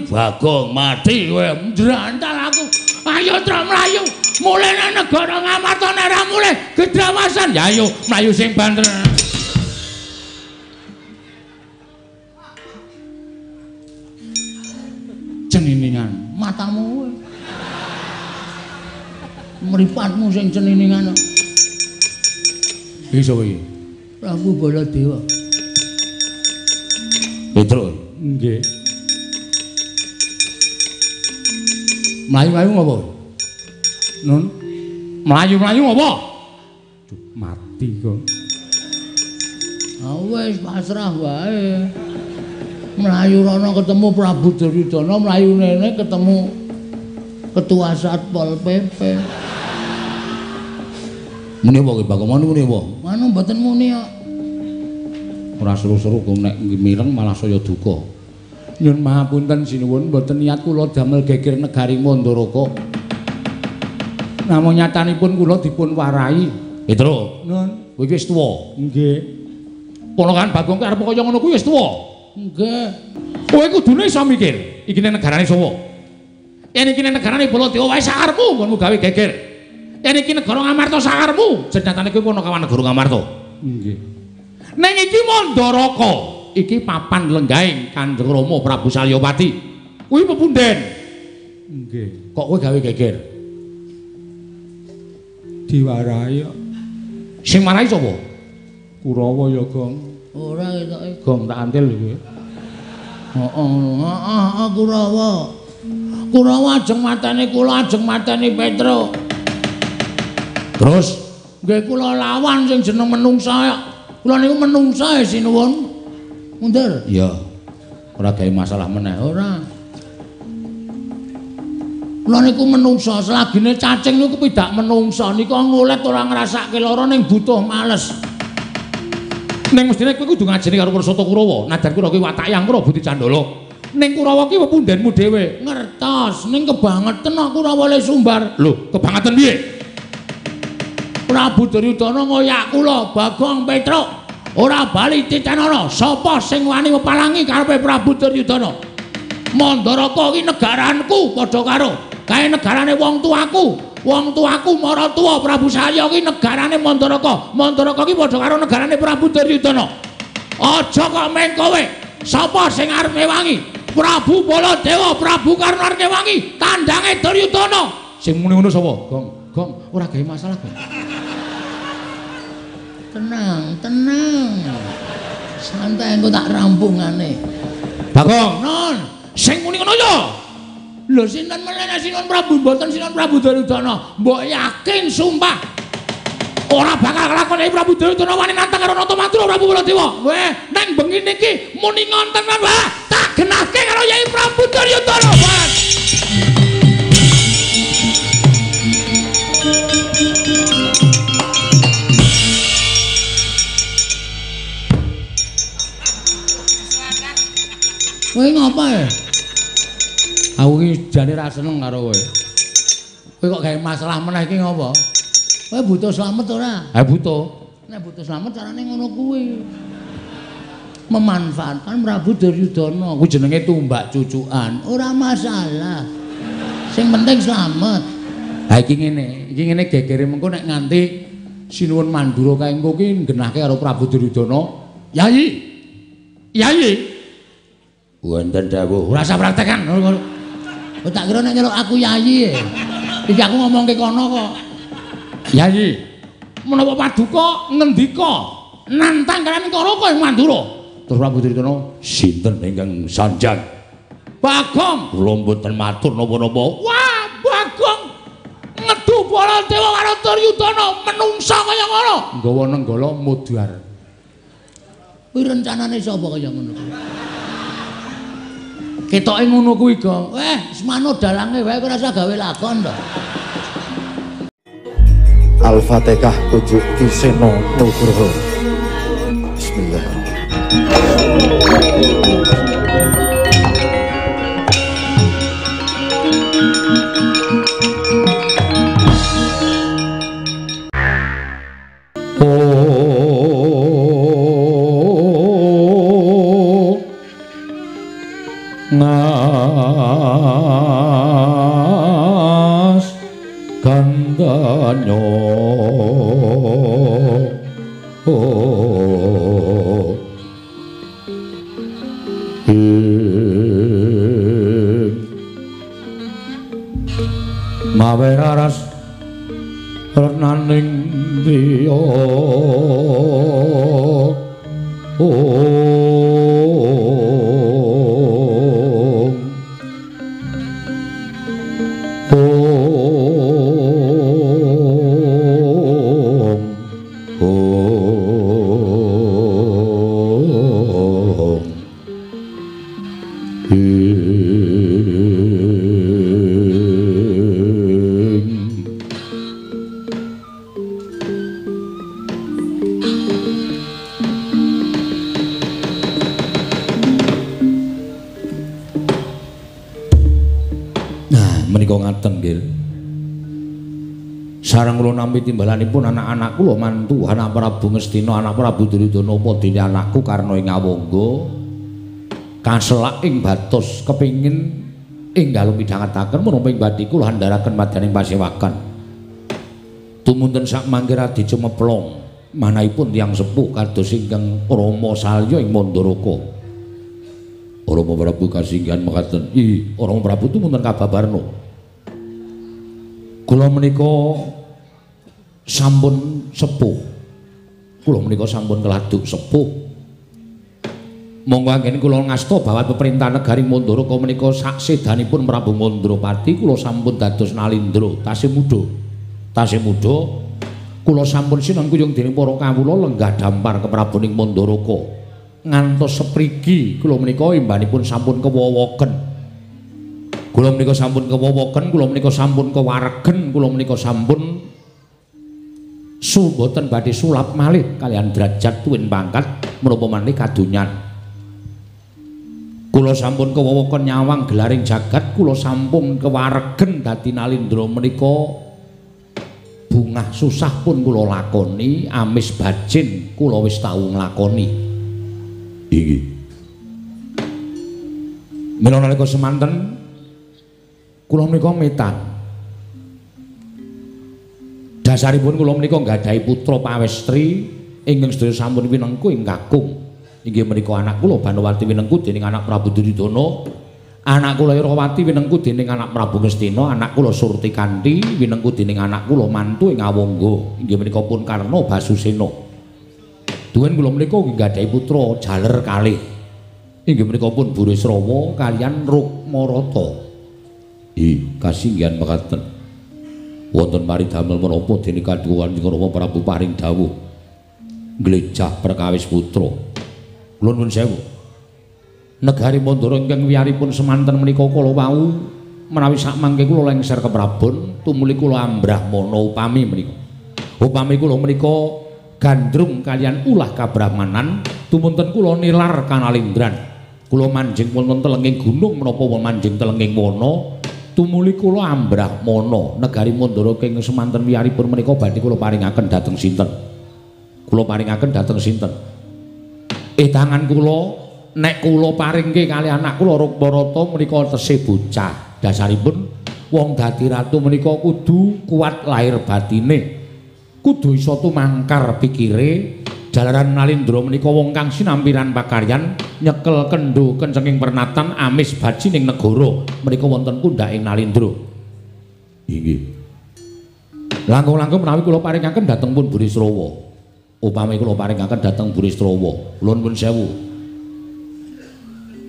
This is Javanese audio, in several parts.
Bagong mati kowe ndrantal aku. Ayo Tru mlayu. Mulane negara Ngamarta nek ora mulih gedawasan. Ya ayo mlayu sing banter. Ceniningan matamu kowe. Mripatmu sing ceniningan. Iso iki. Prabu Baladewa. Petro. Nggih. Mlayu-mlayu ngopo? Nun. Mlayu-mlayu ngopo? Mati kok. Ah wis pasrah wae. Mlayu rono ketemu Prabu Duryudana, mlayu nene ketemu Ketua Satpol PP. Muni apa ki Bagong? Muni apa? Manu mboten muni kok. Ora seru-seru kok nek mireng malah saya duka. Nyun mahapunten sinuwun mboten niat kula damel geger negari Mandaraka. Namung nyatanipun kula dipun warai. Petro. Nun, kowe wis tuwa. Nggih. Ponakan Bagong arep kaya ngono kuwi wis tuwa. Nggih. Kowe kudune iso mikir, iki negarane sapa? Yen iki negarane Baladewa wae sakarepmu nggonmu gawe geger. Yen iki negara Ngamarta sakarepmu, jenatane kowe Punakawan negara Ngamarta. Nggih. Ning iki Mandaraka, iki papan lenggaing Kanjeng Rama Prabu Salyapati. Kuwi pepunden. Nggih. Kok kowe gawe geger? Diwarai kok. Sing marai sapa? Kurawa ya, Gong. Ora ketoke. Gong tak antil iki. Heeh, Kurawa. Kurawa ajeng mateni kula, ajeng mateni Petro. Terus nggih kula lawan sing jeneng menungsa. Kula niku menungsa sinuwun. Mundur. Iya. Ora gawe masalah meneh. Ora. Kula niku menungsa, selagine cacing niku pidak menungsa. Nika ngulet ora ngrasake lara ning butuh males. Ning mestine kowe kudu ngajeni karo Pursata Kurawa. Nadan kira kowe watak yang karo Budi Candala. Ning Kurawa ki pepundenmu dhewe. Ngertos, ning kebangetan kok Kurawa le sumbar. Lho, kebangetan piye? Prabu Duryudana ngoyak kula, Bagong Petro. Ora bali titenana, sapa sing wani mepalangi karepe Prabu Duryudana? Mandaraka iki negaraanku padha karo kae negarane wong tuaku. Wong tuaku Maratuwa Prabu Salya iki negarane Mandaraka. Mandaraka iki padha karo negarane Prabu Duryudana. Aja kok meng kowe. Sapa sing arep ngewangi? Prabu Baladewa, Prabu Karna arep ngewangi tandange Duryudana. Sing muni ngono sapa? Gong, ora gawe masalah, Gong. Tenang, santai engko tak rampungane. Bagong, non, sing muni ngono ya. Lho sinten meneh Sinuwun Prabu mboten Sinuwun Prabu Duryudana. Mbok yakin sumpah ora bakal kelakone Prabu Duryudana wani nantang karo Natamadura Prabu Baladewa. Weh, nang bengi niki muni ngonten wae tak genahke karo Yai Prabu Duryudana. Kowe ngapa ya? Aku iki jane ra seneng karo kowe. Kowe kok gawe masalah meneh iki ngapa? Kowe butuh slamet ora? Ha butuh. Nek butuh slamet carane ngono kuwi. Memanfaatkan Prabu Duryudana. Kuwi jenenge tumbak cucukan. Ora masalah. Sing penting slamet. Ha iki ngene gegere mengko nek nganti Sinuwun Mandura kae engko ki nggenahke karo Prabu Duryudana. Yai. Wonten dawuh. Ora usah praktekan. Kok tak kira nek nyeluk aku Yai. Iki aku ngomongke kono kok. Yai. Menapa paduka ngendika nantang kalian karo kowe Mandura. Terus Prabu Duryudana, sinten ingkang sanjang? Bagong. Kula mboten matur napa-napa. Wah, Bagong. Ngedu Baladewa karo Duryudana menungsa kaya ngono. Nggawa nenggala mudhar. Kuwi rencanane sapa kaya ngono kuwi? Ketoke ngono kuwi, Gong. Semano dalange wae ora usah gawe lakon to. Al-Fatihah ujuk Kiseno Nugroho. Bismillah. Nga Mas Gandanyo mawe raras renaning griya sareng kula nampi timbalanipun anak-anak kula mantu anak Prabu Ngastina anak Prabu Duryudana apa dene anakku Karna ing Ngawangga kaselak ing batos kepingin enggal midhangetaken menapa ing badhe kula handharaken madaning pasewakan tumuntun sak mangke Radi Cemeplong manahipun tiyang sepuh kados ingkang Rama Salya ing Mandaraka Rama Prabu kasinggihan mekaten Rama Prabu tumuntun kababarna kula menika sampun sepuh kula menika sampun keladuk sepuh monggo anggen kula ngasta bawat peperintah negari Mandaraka menika sak sedanipun Prabu Mandrapati kula sampun dados nalindra tasih muda kula sampun sinengkuyung dening para kawula lenggah dampar keprabaning Mandaraka ngantos seprigi kula menika imbanipun sampun kewowoken kula menika sampun kewowoken kula menika sampun kewaregen kula menika sampun boten badhe sulap malih kalian derajat tuwin pangkat menapa manih kadonyan kula sampun kewowoken nyawang gelaring jagat kula sampun kewaregen dadi nalindra menika bungah susah pun kula lakoni amis bajin kula wis tau nglakoni inggih mila nalika semanten kula menika metan dasaripun kula menika nggadahi putra pawestri ingkang sedaya sampun winengku ing kakung inggih menika anak kula Banowati winengku dening anak Prabu Duryudana anak kula Irawati winengku dening anak Prabu Ngastina anak kula Surtikanti winengku dening anak kula mantu ing Ngawangga inggih menika pun Karna Basusena duwen kula menika nggadahi putra jaler kalih inggih menika pun Burisrawa kaliyan Rukmarata kasinggihan mekaten wonten paridamel menapa dene kaduwan Rama Prabu paring dawuh glejah perkawis putra kula nuwun sewu negari Mandara ingkang wiyaripun semanten menika kala wau menawi sak mangke kula lengser ke Prabon tumuli kula ambrahmana upami kula menika gandrung kalian ulah kabrahmanan tumunten kula nilar kanalindran kula manjing wonten telenging gunung menapa manjing telenging wana tumuli kula ambrahmana negari Mandara ing semanten wiyaripun menika badhe kula paringaken dhateng sinten kula paringaken dhateng sinten tangan kula nek kula paringke kali anak kula Rukmarata menika tesih bocah dasaripun wong dadi ratu menika kudu kuat lahir batine kudu iso tumangkar pikire jalaran nalindra menika wong kang sinampiran pakaryan nyekel kendho kencenging pernatan amis baji ning negara menika wonten pundhaking nalindra inggih langkung-langkung menawi kula paringaken dhateng pun Burisrawa upami kula paringaken dhateng Burisrawa kula nuwun sewu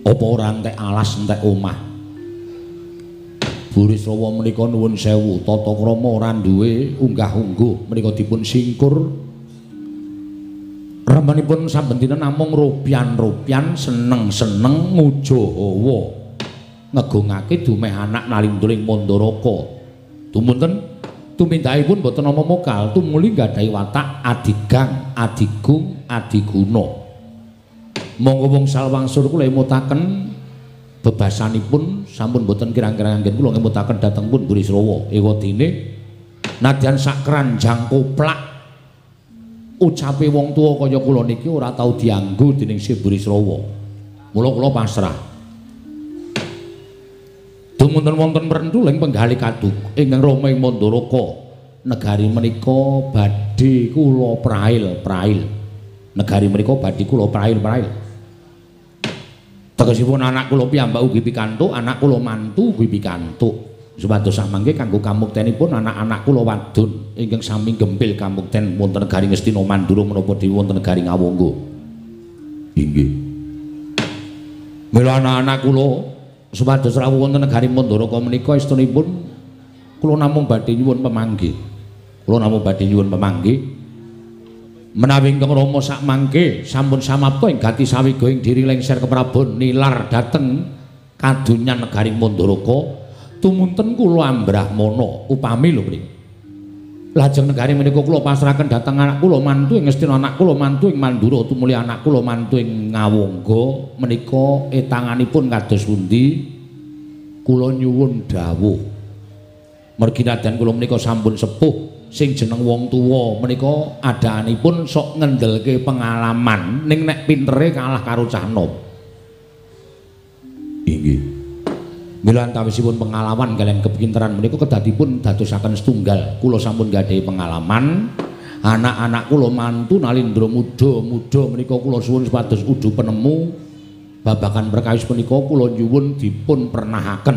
apa ora entek alas entek omah Burisrawa menika nuwun sewu tata krama ora duwe unggah-ungguh menika dipun singkur remanipun saben dina namung ropian-ropian seneng-seneng nguja hawa ngegungake dumeh anak nalindring Mandaraka tumunten tumindakipun boten nama mokal tumuli nggadahi watak adigang adigung adiguna monggo wong salwangsur kula emutaken bebasanipun sampun boten kirang-kirang anggen kula ngemutaken dhateng pun Burisrawa ewadene nadyan sak kranjang koplak ucape wong tuwa kaya kula niki ora tau dianggo dening si Burisrawa. Mula kula pasrah. wonten merentuling penggalih kaduk ingkang rama ing Mandaraka negari menika badhe kula prail. Negari menika badhe kula prail. Tegesipun anak kula piyambak ugi pikantuk, anak kula mantu ugi pikantuk. Supados samangke kanggo kamuktenipun anak-anak kula wadon ingkang sami gempil kamukten wonten negari Ngastina Mandura menapa dewe wonten negari Ngawangga. Inggih. Mila anak-anak kula supados rawuh wonten negari Mandaraka menika estunipun kula namung badhe nyuwun pamanggih. Menawi ingkang rama sak mangke sampun samapta ing gati sawiga ing diri lengser keprabon nilar dhateng kadonyan negari Mandaraka tumunten kula ambrahmana upami lho mriki. Lajeng negari menika kula pasrahaken dhateng anak kula mantu ing Ngastina, anak kula mantu ing Mandura, tumuli anak kula mantu ing Ngawangga menika etanganipun kados pundi kula nyuwun dawuh. Mergi nadyan kula menika sampun sepuh sing jeneng wong tuwa menika adaanipun sok ngendelke pengalaman ning nek pintere kalah karo cah nom. Inggih. Mila antawisipun pengalaman kalian kepinteran menika kedadipun dadosaken setunggal. Kula sampun gadhahi pengalaman, anak-anak kula mantu nalindra muda menika kula suwun supados udu penemu babagan perkawis menika kula nyuwun dipun pernahaken.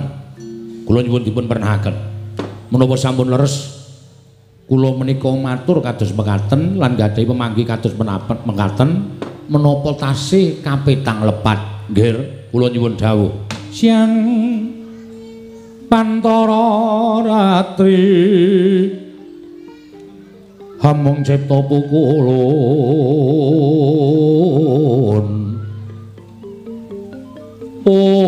Menapa sampun leres kula menika matur kados mekaten lan gadhahi pemanggih kados mekaten menapa tasih kapetang lepat nggih kula nyuwun dawuh siang pantara ratri hamung cipta pukulun ong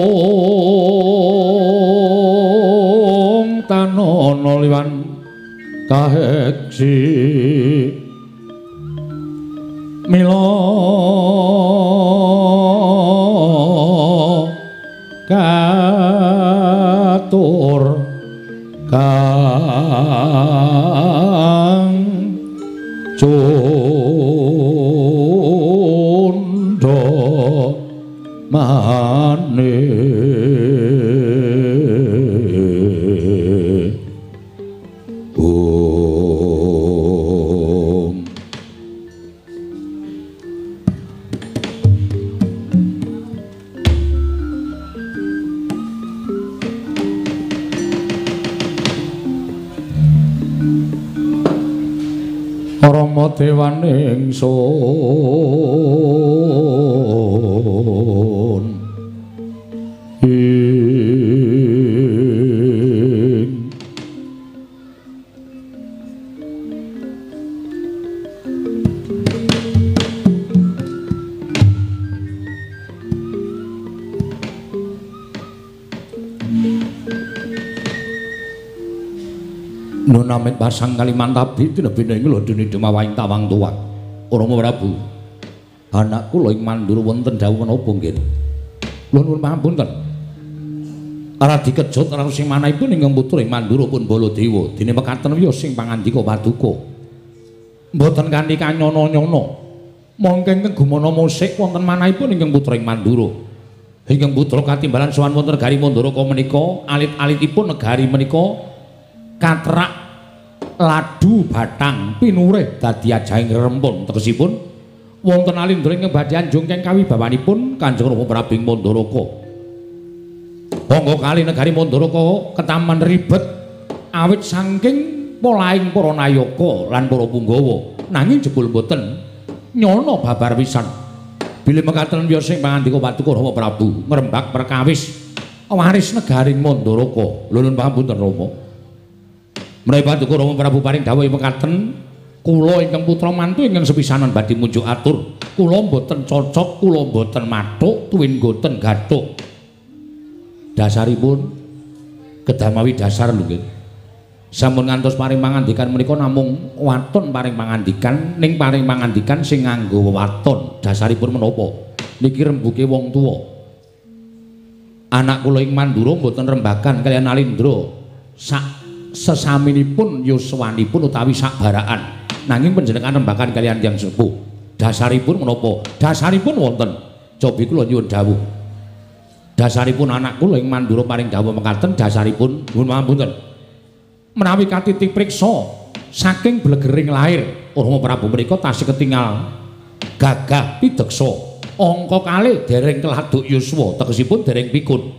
tanana liwan kaheksi mila katur kang cundha manik Rama dewaning sun Nunamit pasang Kalimantabi tinebine ing londone demawahing tawang tuwak. Rama Prabu. Anak kula ing Mandura wonten dawuh menapa nggih? Kula nuwun pangapunten. Aradi kejut karo sing manahipun ingkang putra ing Mandura pun Baladewa. Dene mekaten wiya sing pangandika paduka. Mboten kanthi kanyana-nyana. Mongke ingkang gumana musik wonten manahipun ingkang putra ing Mandura. Ingkang putra katimbalan sowan wonten negari Mandaraka menika, alit-alitipun negari menika katrak ladu batang pinurih dadi ajahing rempun tegesipun wonten alindra ingkang badhe anjungkeng kawibawanipun Kanjeng Rama Prabu ing Mandaraka. Monggo kali negari Mandaraka ketaman ribet awit saking polaing para nayaka lan para punggawa nanging jebul boten nyana babar pisan. Bilih mekaten wiya sing pangandika paduka Rama Prabu ngrembak perkawis waris negari Mandaraka. Lho nuwun pangapunten Rama. Menawi paduka Rama Prabu paring dawuh mekaten, kula ingkang putra mantu ingkang sepisanan badhe munjuk atur. Kula mboten cocok, kula mboten mathuk, tuwin mboten gathuk. Dasaripun kedamawi dasar lho nggih. Sampun ngantos paring pangandikan menika namung waton paring pangandikan, ning paring pangandikan sing nganggo waton. Dasaripun menapa? Niki rembuke wong tuwa. Anak kula ing Mandura mboten rembakan kaliyan Alindra. Sak sesaminipun yuswanipun utawi sakbaraan nanging panjenengan rembakan kaliyan tiyang sepuh. Dasaripun menapa? Dasaripun wonten cobi kula nyuwun dawuh. Dasaripun anak kula ing Mandura paring dawuh mekaten dasaripun nuwun pangapunten. Menawi katiti priksa saking blegering lair Rama Prabu menika tasih ketingal gagah pideksa angka kalih dereng keladuk yuswa tegesipun dereng pikun.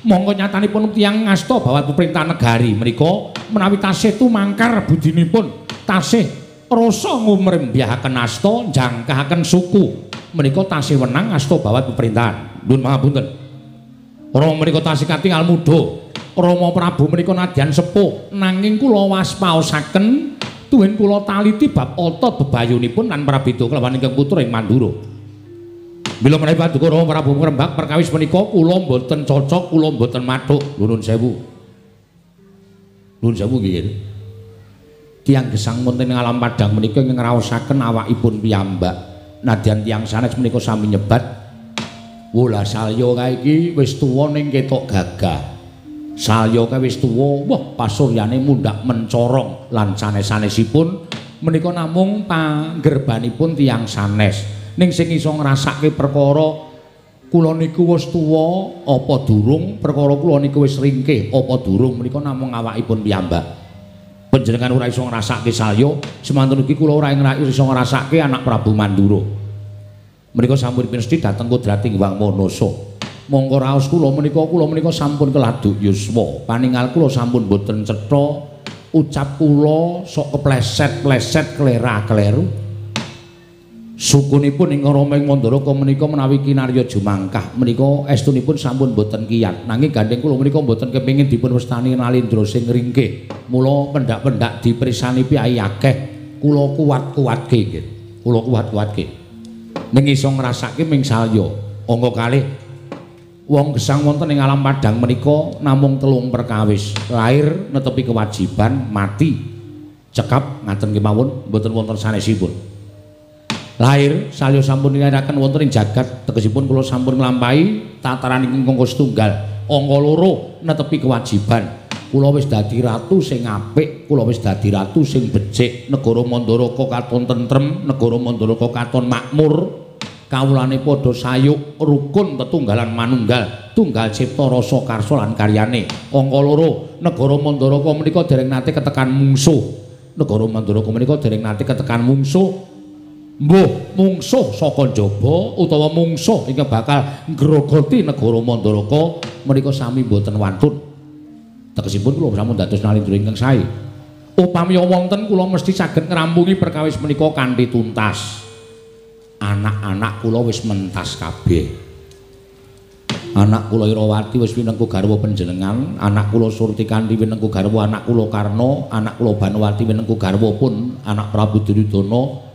Monggo nyatanipun tiyang ngasta bawat pemerintah negari menika menawi tasih tumangkar budinipun tasih rasa ngumrembyahaken asta njangkahaken suku menika tasih wenang asta bawat pemerintahan. Nuwun pangapunten. Rama menika tasih katingal mudha. Rama Prabu menika nadyan sepuh nanging kula waspaosaken tuwin kula taliti bab otot bebayunipun lan prabeda kelawan ingkang putra ing Mandura. Bila menawi paduka Rama Prabu ngrembak perkawis menika kula mboten cocok, kula mboten mathuk. Nuwun sewu. Nuwun sewu nggih. Tiyang gesang wonten ing alam padang menika ingkang ngraosaken awakipun piyambak. Nadyan tiyang sanes menika sami nyebat Wula Salya kae iki wis tuwa ning ketok gagah. Salya kae wis tuwa, wah pasuryane mundhak mencorong lan sanes-sanesipun menika namung panggerbanipun tiyang sanes. Ning sing iso ngrasake perkara kula niku wis tuwa apa durung, perkara kula niku wis ringkih apa durung menika namung awakipun piyambak. Panjenengan ora iso ngrasake Salya, semantun iki kula ora iso ngrasake anak Prabu Mandura. Menika sampun pinesti dhateng Kodrating Hyang Manasa. Monggo raos kula menika sampun keladuk yuswa. Paningal kula sampun boten cetha, ucap kula sok kepleset-pleset klera-kleru. Sukunipun ing Rama ing Mandaraka menika menawi kinarya jumangkah menika estunipun sampun boten kiyat. Nanging gandeng kula menika boten kepengin dipun wastani Nalendra sing ringkih. Mula pendak-pendak diprisani piyai akeh kula kuat-kuatke nggih. Kula kuat-kuatke. Ning iso ngrasake ming Salya. Angka kalih wong gesang wonten ing alam padang menika namung telung perkawis. Lair netepi kewajiban, mati cekap ngaten kemawon mboten wonten sanesipun. Lair Salya sampun nindakaken wonten ing jagat tegesipun kula sampun nglampahi tataran ingkang setunggal. Angka loro netepi kewajiban. Kula wis dadi ratu sing apik, kula wis dadi ratu sing becik. Negara Mandaraka katon tentrem, negara Mandaraka katon makmur. Kawulane padha sayuk rukun tetunggalan manunggal, tunggal cipta rasa karsa lan karyane. Angka loro, negara Mandaraka menika dereng nate ketekan mungsuh. Negara Mandaraka menika dereng nate ketekan mungsuh. Mbuh mungsuh saka njaba utawa mungsuh ingkang bakal ngrogoti negara Mandaraka menika sami boten wantun. Tegesipun kula sampun dados Nalendra ingkang sae. Upami wonten kula mesti saged ngrampungi perkawis menika kanthi tuntas. Anak-anak kula wis mentas kabeh. Anak kula Irawati wis winengku garwa panjenengan, anak kula Surtikanti winengku garwa anak kula Karna, anak kula Banwati winengku garwa pun anak Prabu Duryudana.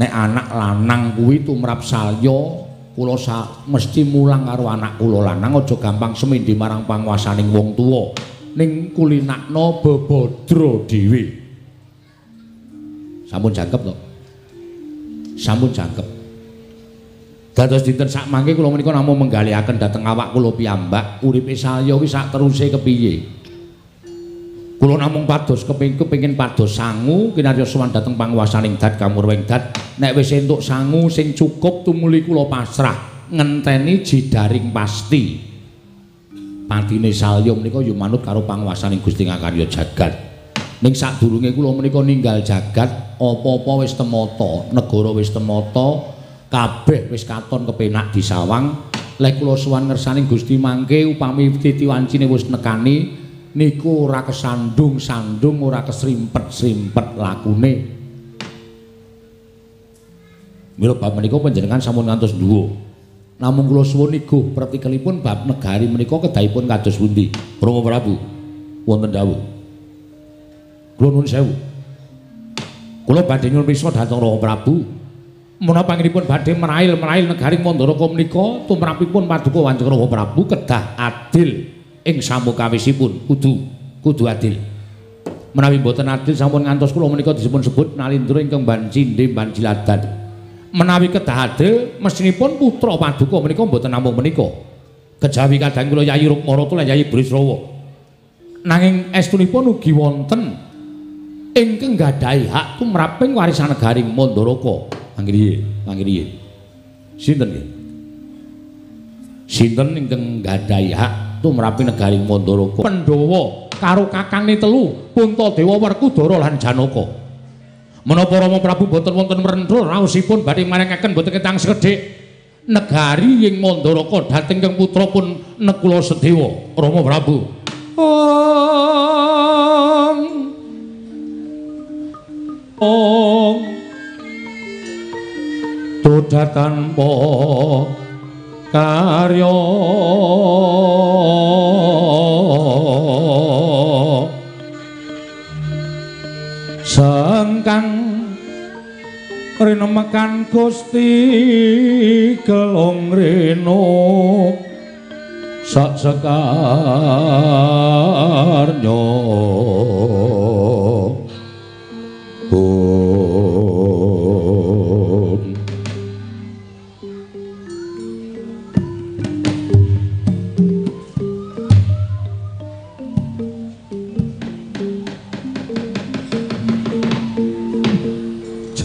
Nek anak lanang kuwi tumrap Salya, kula mesti mulang karo anak kula lanang aja gampang semindhi marang panguwasaning wong tuwa. Ning kulinakna bebodro dhewe. Sampun jangkep to? Sampun jangkep. Dados dinten sak mangke kula menika namung menggalihaken dhateng awak kula piyambak, uripe Salya kuwi sak teruse kepiye. Kula namung pados kepengin pados sangu kinarya sowan dhateng panguwasaning dat kamurweng dat. Nek wis entuk sangu sing cukup tumuli kula pasrah ngenteni jidaring pasti. Patine Salya menika ya manut karo panguwasaning Gusti Ngakarya jagat. Ning sadurunge kula menika ninggal jagat, apa-apa wis temata, negara wis temata, kabeh wis katon kepenak disawang. Lek kula sowan ngersaning Gusti mangke upami titi wancine wis nekani niku ora kesandung-sandung, ora kesrimpet-srimpet lakune. Mila bab menika panjenengan sampun ngantos dhuwur. Namung kula suwun niguh pratikelipun bab negari menika kedahipun kados pundi? Rama Prabu wonten dawuh. Kula nuwun sewu. Kula badhe nyuwun pirsa dhateng Rama Prabu. Menawa panjenenganipun badhe merail negari Mandaraka menika tumrapipun paduka Kanjeng Rama Prabu kedah adil ing samukawisipun kudu adil. Menawi boten adil sampun ngantos kula menika disebut sebut Nalendra ingkang Bancindhe Banciladan. Menawi kedah adil mesinipun putra paduka menika boten namung menika. Kejawi kadang kula Yayi Rukmarata lan Yayi Brisrawa. Nanging estunipun ugi wonten ingkang nggadahi hak tumraping warisan negari Mandaraka. Mangke riye? Sinten nggih? Sinten ingkang gadhahi hak tumrapi negari Mandharaka? Pandhawa karo kakangne telu Puntadewa Werkudara lan Janaka. Menapa Rama Prabu boten wonten mrenthul raosipun badhe maringaken boten ketang sekedhik negari ing Mandharaka dhateng kang putra pun Nekula Sedewa Rama Prabu. Om Tudatan po karya sangkang rinemekan Gusti kelong reno sak sekarnya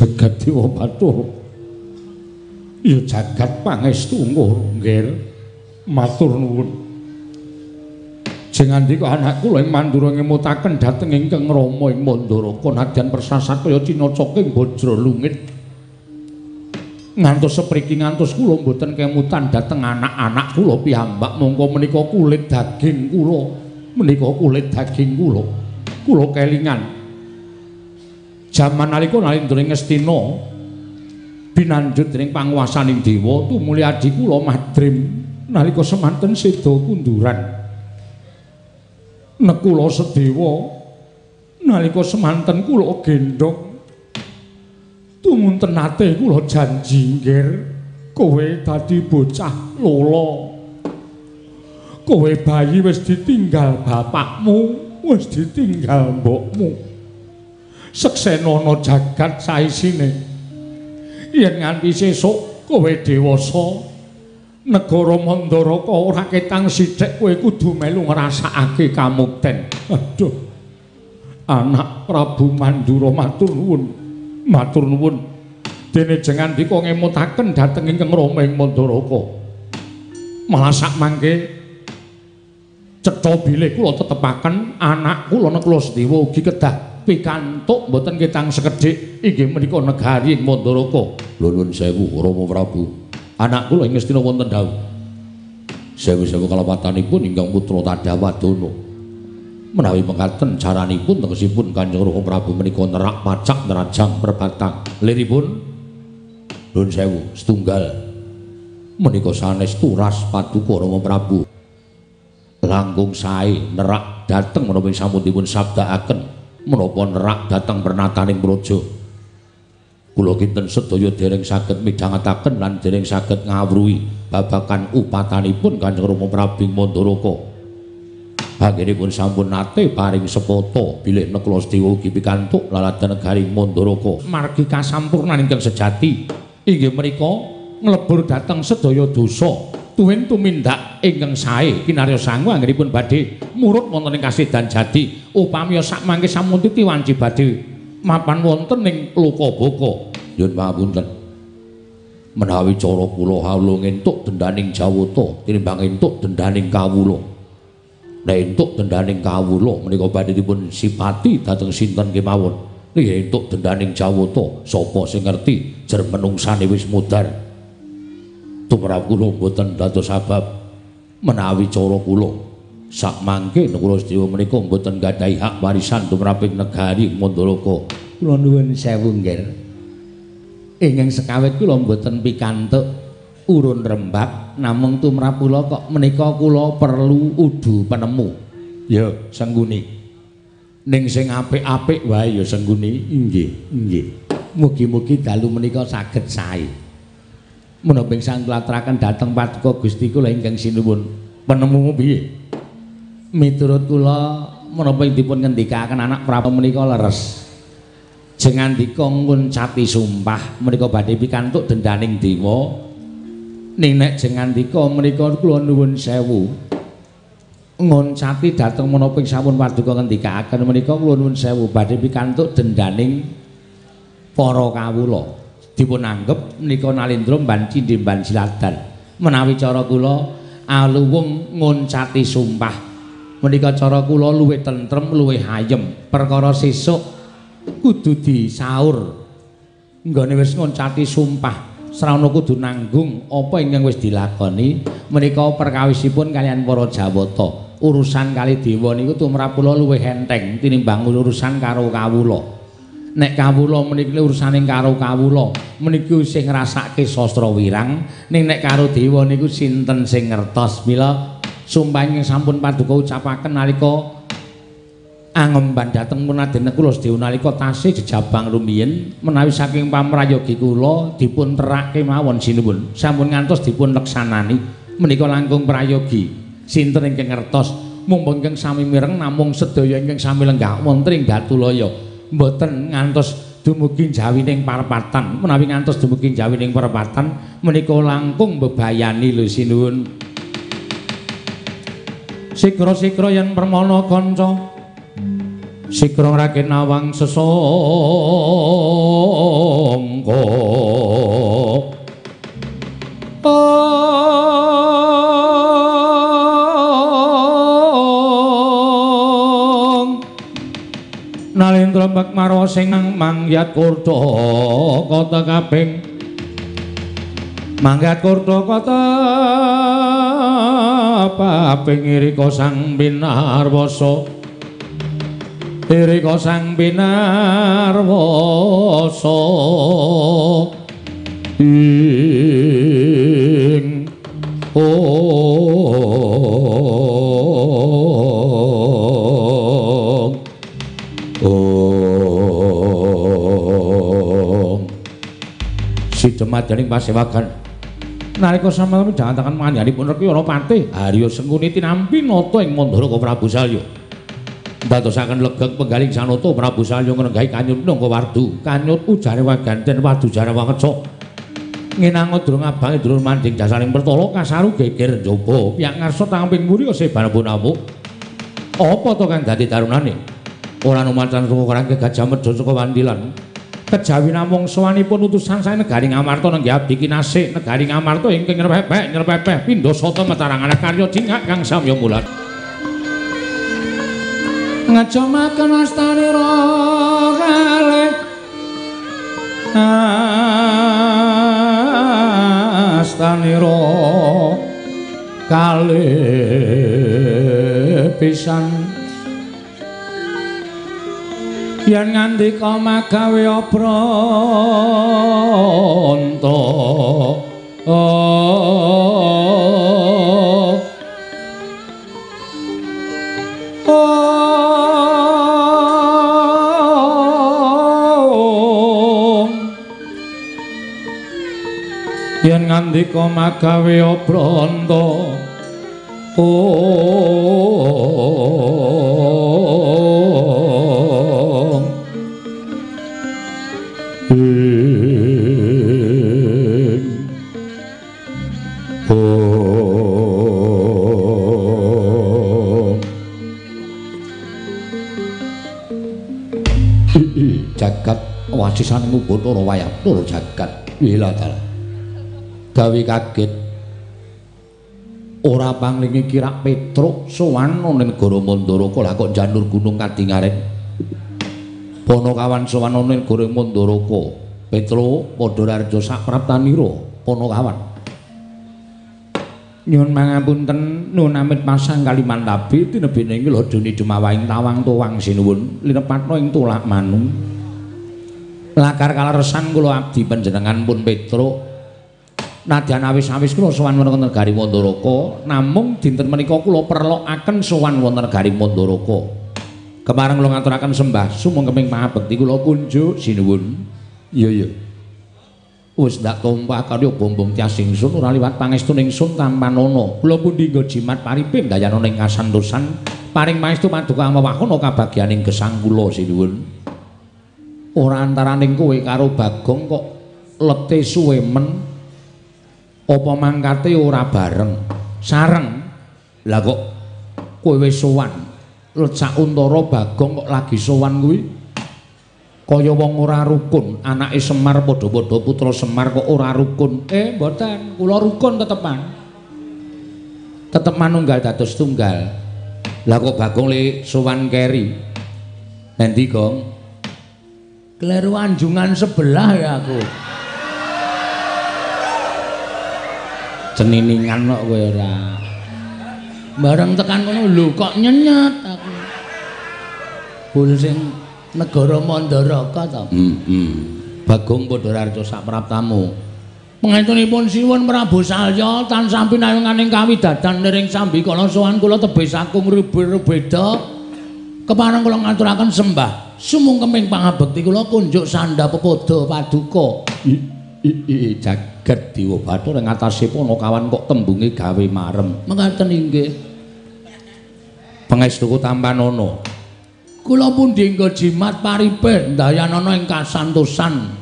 jagat Dewa Bathara ya jagat pangestu nggir matur nuwun jeng andika anak kula ing Mandura ngemutaken dhateng ingkang Rama ing Mandharaka nadyan persasat kaya Cinacaka ing Bajralungit ngantos sepriki ngantos kula mboten kemutan dhateng anak-anak kula piyambak mongko menika kulit daging kula kelingan jaman nalika Nalendra Ngastina binanjut dening panguwasaning dewa tumuli adi kula Madrim nalika semanten seda kunduran Nekula Sedewa nalika semanten kula gendhong tumunten nate kula janji nggir kowe dadi bocah lolo kowe bayi wis ditinggal bapakmu wis ditinggal mbokmu seksenana jagat saisine yen nganti sesuk kowe dewasa negara Mandharaka ora ketang sithik kowe kudu melu ngrasakake kamukten. Aduh. Anak Prabu Mandura matur nuwun. Dene jengandika ngemutaken dhateng ingkang Rama ing Mandharaka. Malah sak mangke cetha bilih kula tetepaken anak kula Nekula Sedewa ugi kedah pikantuk mboten ketang sekedhik inggih menika negari ing Mandharaka. Nuwun sewu Rama Prabu. Anak kula ing Ngastina wonten dawuh. Sewu-sewu kalawatanipun ingkang putra Tadhawadana. Menawi mekaten caranipun tegesipun Kanjeng Rama Prabu menika nerak pacak nerajang perbatang. Liripun nuwun sewu setunggal menika sanes turas paduka Rama Prabu. Langkung sae nerak dhateng menapa sampun dipun sabdakaken menapa nerak dhateng pernataning praja. Kula kinten sedaya dereng saged midhangetaken lan dereng saged ngawruhi babagan upatanipun Kanjeng Rama Prabu ing Mandharaka. Anggenipun sampun nate paring sepata bilih Nekula Sedewa ugi pikantuk laladan negari Mandharaka. Margi kasampurnan ingkang sejati inggih menika nglebur dhateng sedaya dosa tuwin tumindak ingkang sae kinarya sangu anggenipun badhe murut wonten ing kasedan jati upami sak mangke sampun titi wanci badhe mapan wonten ing Lokabaka. Nyuwun pangapunten. Menawi cara kula hawluh entuk dendaning Jawata tinimbang entuk dendaning kawula. Nek entuk dendaning kawula menika badhe dipun sipati dhateng sinten kemawon. Nek entuk dendaning Jawata sapa sing ngerti jer menungsane wis mudhar. Tumrap kula mboten dados sabab menawi cara kula sak mangke Nekula Sedewa menika mboten gadhahi hak warisan tumraping negari Mandharaka. Kula nuwun sewu nggih. Ingkang sekawit kula mboten pikantuk urun rembak namung tumrap kula kok menika kula perlu udu penemu. Ya sengguni. Ning sing apik-apik wae ya sengguni. Nggih. Mugi-mugi dalu menika saged sae. Menapa ingkang klaturaken dhateng paduka Gusti kula ingkang sinuwun penemu piye? Miturut kula menapa dipun ngendikaken anak Prabu menika leres. Jengandika nguncati sumpah menika badhe pikantuk dendaning dewa. Ning nek jengandika menika kula nuwun sewu. Nguncati dhateng menapa sampun paduka ngendikaken menika kula nuwun sewu badhe pikantuk dendaning para kawula. Dipun anggep menika Nalendra mban cindhe mban siladan. Menawi cara kula aluwung ngoncati sumpah. Menika cara kula luwih tentrem, luwih ayem. Perkara sesuk kudu disaur. Nggone wis ngoncati sumpah, srana kudu nanggung apa ingkang wis dilakoni. Menika perkawisipun kalian para Jawata. Urusan kali dewa niku tumrap kula luwih enteng tinimbang urusan karo kawula. Nek kawula meniki urusane karo kawula meniki sing ngrasake sastra wirang, ning nek karo dewa niku sinten sing ngertos. Mila sumpah ingkang sampun paduka ucapaken nalika angemban dhateng punaden kula sedaya nalika tasih jejabang rumiyin menawi saking pamrayogi kula dipun terake mawon sinuwun sampun ngantos dipun leksanani menika langkung prayogi sinten ingkang ngertos mumpun ingkang sami mireng namung sedaya ingkang sami lenggah wonten ing Gatulaya mboten ngantos dumugi jawining parapatan menawi ngantos dumugi jawining parapatan menika langkung bebayani lho sinuwun sikra-sikra yen permana kanca sikra raken awang sesangka Nalendra Bakmara sing mangyat kurta kata kaping mangyat kurta kata kaping irika sang binarwasa irika sang binarwasa ing Sidemadaning pasewagan nalika sampun dhatangan manjanipun reki ana patih Harya Sengkuni tinampi nata ing Mandaraka Prabu Salya ndadosaken legeng penggaling sanata Prabu Salya ngrenggahi kanyut nangka wardu kanyut ujare waganten wadu jare wangecok nginang durung abange durung manding dasaring pertala kasaru geger njaba piyak ngarsa tamping muri sebanipun amuk apa to kang dadi tarunane ora numancan saka Karangke Gajah Medha saka Wandilan kejawi namung sawanipun utusan sae negari Ngamarta nenggih abdi kinasih negari Ngamarta ingkang nyerpepeh pindha sata matarangan karya jingak kang samya mulat ngajamaken astanira kalih astanira kalih pisan yen ngandika magawe apranta yen ngandika magawe apranta jagat wasisan Batara Wayatur jagat wiladal gawe kaget ora panglingi kirak Petruk sowan ana negara Mandaraka lha kok janur gunung Kadingaren Panakawan sowan ana negara Mandaraka Petruk padha raja sapraptanira Panakawan nyuwun mangapunten nun amit pasang Kalimantabi tinebene ing ladoni Demawaing tawang tuwang sinuwun linepatna ing tulak manung lakar kaleresan kula abdi panjenengan pun Petruk nadyan awis-awis kula sowan wonten negari Mandaraka namung dinten menika kula perlokaken sowan wonten negari Mandaraka kemareng kula ngaturaken sembah sumung keping pangabekti kula kunjuk sinuwun iya wis ndak tumpah karya bombong tias ingsun ora liwat pangestuning sun tampan ana kula pundi nggo jimat paripin dayana ning kasantosan paring maestu paduka amawahana kabagyaning gesang kula sinuwun ora antaraning kowe karo Bagong kok lete suwe men apa mangkate ora bareng sareng lah kok kowe wis sowan lecak untara Bagong kok lagi sowan kuwi kaya wong ora rukun anake Semar padha-padha putra Semar kok ora rukun mboten kula rukun tetepan tetep manunggal dados tunggal. Lah kok Bagong le sowan keri. Endi, Gong? Kleru anjungan sebelah ya aku. Ceniningan kok kowe ora. Bareng tekan kono lho kok nyenyet aku. Bul sing negara Mandaraka to. Bagong Padhararja sapraptamu. Pengentunipun siwun Prabu Salya tansah pinayunganing kawidadan niring sambikala sowan kula tebih saking rubeda kepareng kula ngaturaken sembah sumungkeming pangabekti kula kunjuk sandha pepoda paduka. Jagat Dewa Bathara ing atase Panakawan kok tembunge gawe marem. Mekaten inggih. Pangestuku Tampanana. Kula pundi nggo jimat paripe ndayanana ing kasantosan.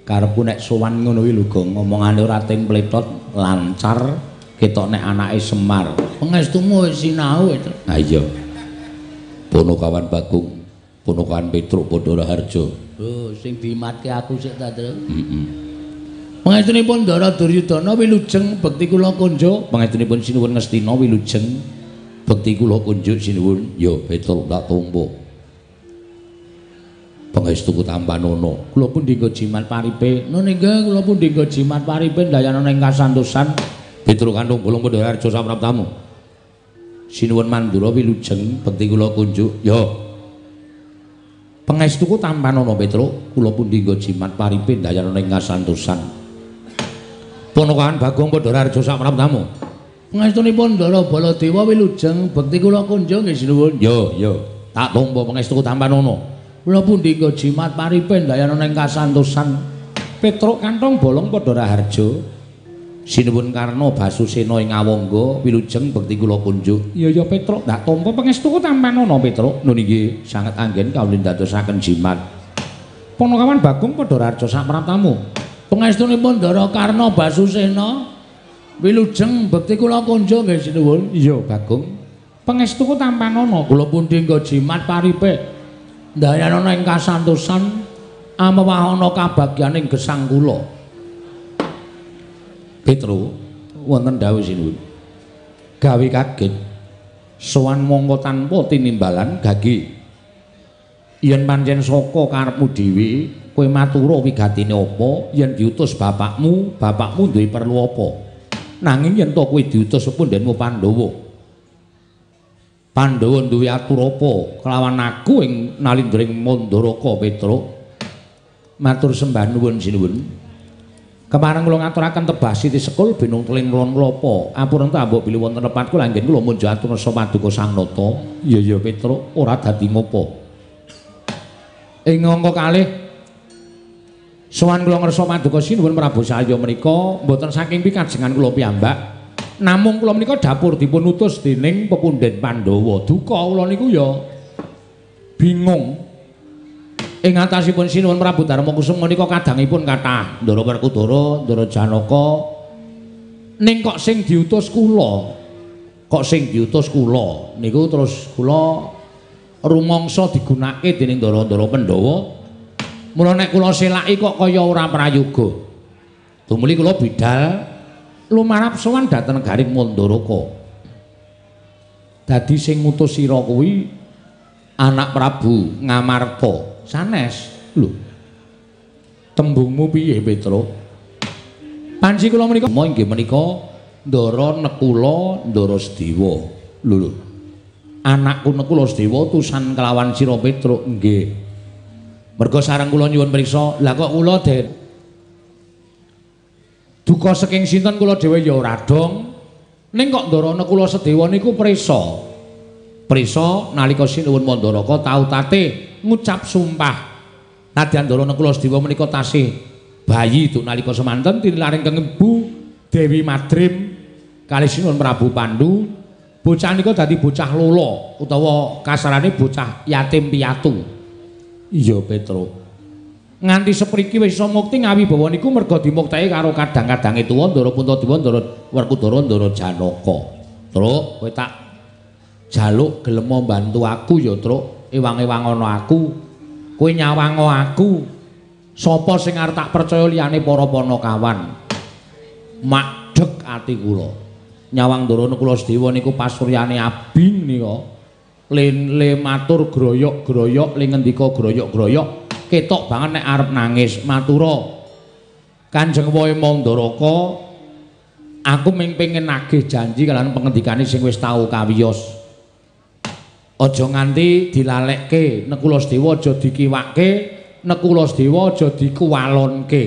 Karepku nek sowan ngono kuwi lho Gong, omongane ora ting pletot, lancar, ketok nek anake Semar. Pangestumu wis sinau to. Ha iya. Panakawan Bagong, Panakawan Petruk Padaraharja. Oh, sing dimatke aku sik ta, Tru. Pangestunipun Ndara Duryudana wilujeng bekti kula kunjuk, pangestunipun sinuwun Ngastina wilujeng bekti kula kunjuk sinuwun ya Petruk tak tampa. Pangestuku Tampanana, kula pundi nggo jimat paripe. Nggih, kula pundi nggo jimat paripe ndayanana ing kasantosan. Petruk Kandung Bolong Padhararja sapraptamu. Sinuwun Mandura wilujeng bekti kula kunjuk. Ya. Pangestuku Tampanana Petruk, kula pundi nggo jimat paripe ndayanana ing kasantosan. Panakawan Bagong Padhararja sapraptamu. Pangestunipun Ndara Baladewa wilujeng bekti kula kunjuk nggih sinuwun. Ya. Tak tampa pangestuku Tampanana. Kula pundi nggo jimat paripe ndayanana ing kasantosan. Petruk Kantong Bolong Padhararja. Sinuwun Karna Basusena ing Awangga wilujeng bekti kula kunjuk. Ya Petruk, ndak tampa pangestuku Tampanana Petruk. Nun nggih sanget anggen kawula ndadosaken jimat. Panakawan Bagong Padhararja sapraptamu. Pangestunipun Ndara Karna Basusena wilujeng bekti kula kunjuk nggih sinuwun. Iya Bagong. Pangestuku Tampanana kula pundi nggo jimat paripe ndayanana ing kasantosan amawahana kabagyaning gesang kula. Petruk wonten dawuh sinuwun. Gawe kaget sowan mangka tanpa tinimbalan gage. Yen pancen saka karepmu dhewe kowe matura wigatine apa yen diutus bapakmu duwe perlu apa. Nanging yen to kowe diutus pundhenmu Pandhawa duwe atur apa kelawan aku ing nalindring Mandaraka Petruk. Matur sembah nuwun sinuwun. Kepareng kula ngaturaken tebah siti sekul benung teling ron klapa. Ampun ta mbok bilih wonten lepatku langgen kula munjuk atur nasa paduka Sang Nata. Iya Petruk, ora dadi ngopo. Ing angka kalih sowan kula ngersa paduka sinuwun Prabu Salya menika mboten saking pikajengan kula piyambak. Namung kula menika dapur dipun utus dening pepundhen Pandhawa. Duka kula niku ya bingung. Ing atasipun sinuwun Prabu Darmakusuma menika kadangipun kathah Ndara Werkudara, Ndara Janaka. Ning kok sing diutus kula? Kok sing diutus kula? Niku terus kula rumangsa digunakake dening Ndara-ndara Pandhawa. Mula nek kula selaki kok kaya ora prayoga. Tumuli kula bidhal lumarap sowan dhateng negaring Mandaraka. Dadi sing ngutus sira kuwi anak Prabu Ngamarta. Sanes. Lho. Tembungmu piye, Petruk? Panci kula menika inggih menika Ndara Nekula, Ndara Sedewa. Lho. Anakku Nekula Sedewa utusan kelawan sira Petruk nggih. Merga sareng kula nyuwun priksa, lah kok kula Den duka saking sinten kula dhewe ya ora dong. Ning kok Ndara Nekula Sedewa niku prisa. Prisa nalika sinuwun Mandaraka tau tate ngucap sumpah. Nadyan Ndara Nekula Sedewa menika tasih bayi itu nalika semanten tinilaring kengebu Dewi Madrim kalih sinuwun Prabu Pandhu. Bocah nika dadi bocah lolo utawa kasarane bocah yatim piatu. Iya Petruk. Nganti sepriki wis iso mukti ngawibawa niku merga dimuktake karo kadang-kadange tuwa Ndara Puntadewa, Ndara Werkudara, Ndara Janaka. Truk, kowe tak jaluk gelem mbantu aku ya, Truk. Ewang-ewang ana aku. Kowe nyawango aku. Sapa sing arep tak percaya liyane para Panakawan? Makdeg ati kula. Nyawang Ndara Nekula Sedewa niku pasuryane abing nika. Le matur groyok-groyok le ngendika groyok-groyok ketok banget nek arep nangis. Matura Kanjeng Wae Mandaraka, aku mung pengin nagih janji kalian pengendikane sing wis tau kawiyos. Aja nganti dilalekke, Nekula Sedewa aja dikiwakke, Nekula Sedewa aja dikuwalonke.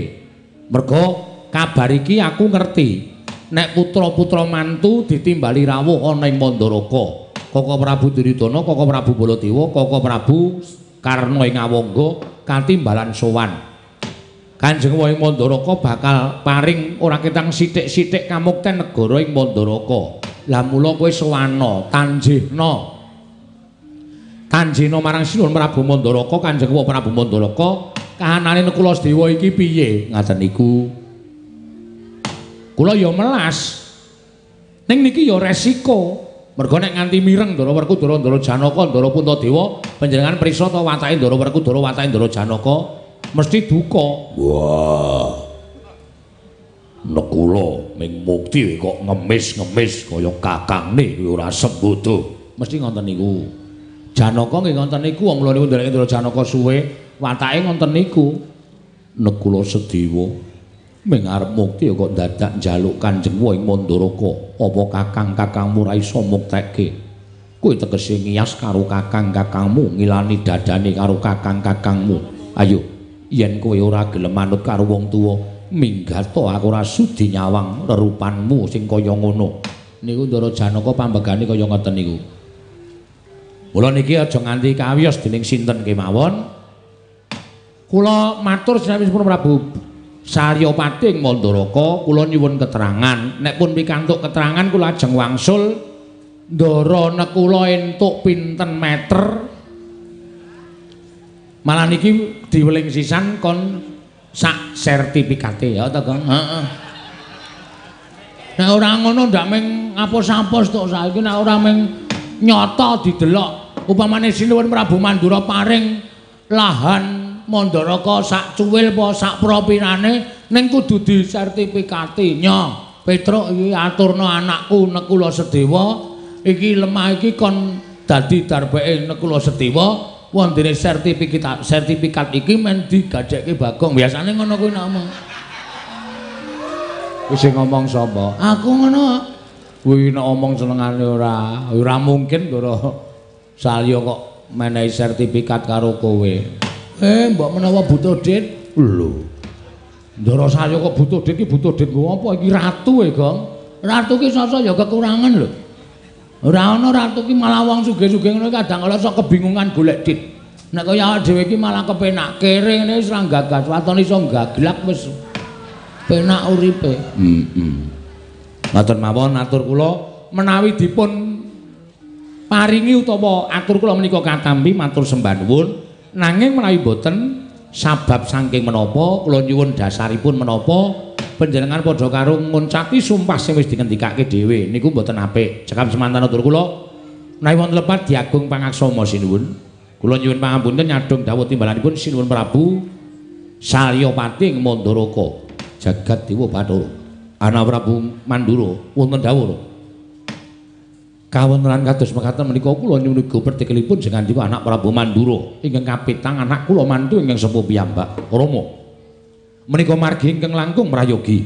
Merga kabar iki aku ngerti nek putra-putra mantu ditimbali rawuh ana ing Mandaraka. Kaka Prabu Duryudana, Kaka Prabu Baladewa, Kaka Prabu Karna ing Awangga katimbalan sowan. Kanjeng Wae Mandaraka bakal paring ora ketang sithik-sithik kamukten negara ing Mandaraka. Lah mula kowe sowana, tanjena marang Sinuwun Prabu Mandaraka, Kanjeng Wae Prabu Mandaraka, kahanane Nekula Sedewa iki piye? Ngaten niku. Kula ya melas. Ning niki ya resiko. Mergo nek nganti mireng Ndara Werkudara, Ndara Janaka, Ndara Puntadewa, panjenengan prisa ta watake Ndara Werkudara, watake Ndara Janaka mesti duka. Wah. Nekula ming mukti kok ngemis-ngemis kaya kakangne ora sembodo. Mesti ngoten niku. Janaka nggih ngoten niku, wong mula niku ndereke Ndara Janaka suwe, watake ngoten niku. Nekula Sedewa ming arep mukti kok dadak njaluk Kanjeng Wae Mandaraka, apa kakang-kakangmu ra iso muktekke? Kowe tegese ngiyas karo kakang-kakangmu, ngilani dadane karo kakang-kakangmu. Ayo, yen kowe ora gelem manut karo wong tuwa, minggato aku ora sudi nyawang rerupanmu sing kaya ngono. Niku Ndara Janaka pambegane kaya ngoten niku. Mula niki aja nganti kawiyos dening sinten kemawon. Kula matur sinawun Prabu Saryapati ing Mandaraka, kula nyuwun keterangan. Nek pun pikantuk keterangan kula ajeng wangsul Ndara Nekula entuk pinten meter. Malah niki diweling sisan kon sak sertifikate ya ta, Kang. Heeh. Nek ora ngono ndak mung ngapus-apus tok saiki, nek ora mung nyata didelok. Upamane Sinuwun Prabu Mandura paring lahan Mandaraka sak cuwil apa sak propirane ning kudu disertifikati. Nya, Petruk iki aturna anakku Nekula Sedewa, iki lemah iki kon dadi darbeke Nekula Sedewa, wondene sertifikat iki men digadekke Bagong. Biasane ngono kuwi ngomong. Wis ngomong sapa? Aku ngono. Kuwi nek omong senengane ora mungkin Ndara Salya kok menehi sertifikat karo kowe. Mbok menawa butuh dit. Lho. Ndara Salya kok butuh dit iki butuh dit nggo apa iki ratu e, Gong? Ratu ki sasa ya kekurangan lho. Ora ana ratu ki malah wong sugih-sugih ngono kadang kala sok kebingungan golek dit. Nek kaya awake dhewe iki malah kepenak kere ngene wis ra gagas, watone iso gaglak wis penak uripe. Matur mawon atur kula menawi dipun paringi utawa atur kula menika katampi matur sembah nuwun. Nanging menawi boten sabab saking menapa kula nyuwun dasaripun menapa panjenengan padha karo nguncati sumpah sing wis dingendikake dhewe niku boten apik. Cekap semanten atur kula menawi wonten lepat diagung pangaksama sinuwun. Kula nyuwun pangapunten nyadong dawuh timbalanipun Sinuwun Prabu Saryapati ing Mandaraka. Jagat Dewa Bathara. Ana Prabu Mandura wonten dawuh. Kawontenan kados mekaten menika kula nyuwun uga pertikelipun jenenganipun anak Prabu Mandura ingkang kapitang anak kula mantu ingkang sepuh piyambak Rama. Menika margi ingkang langkung prayogi.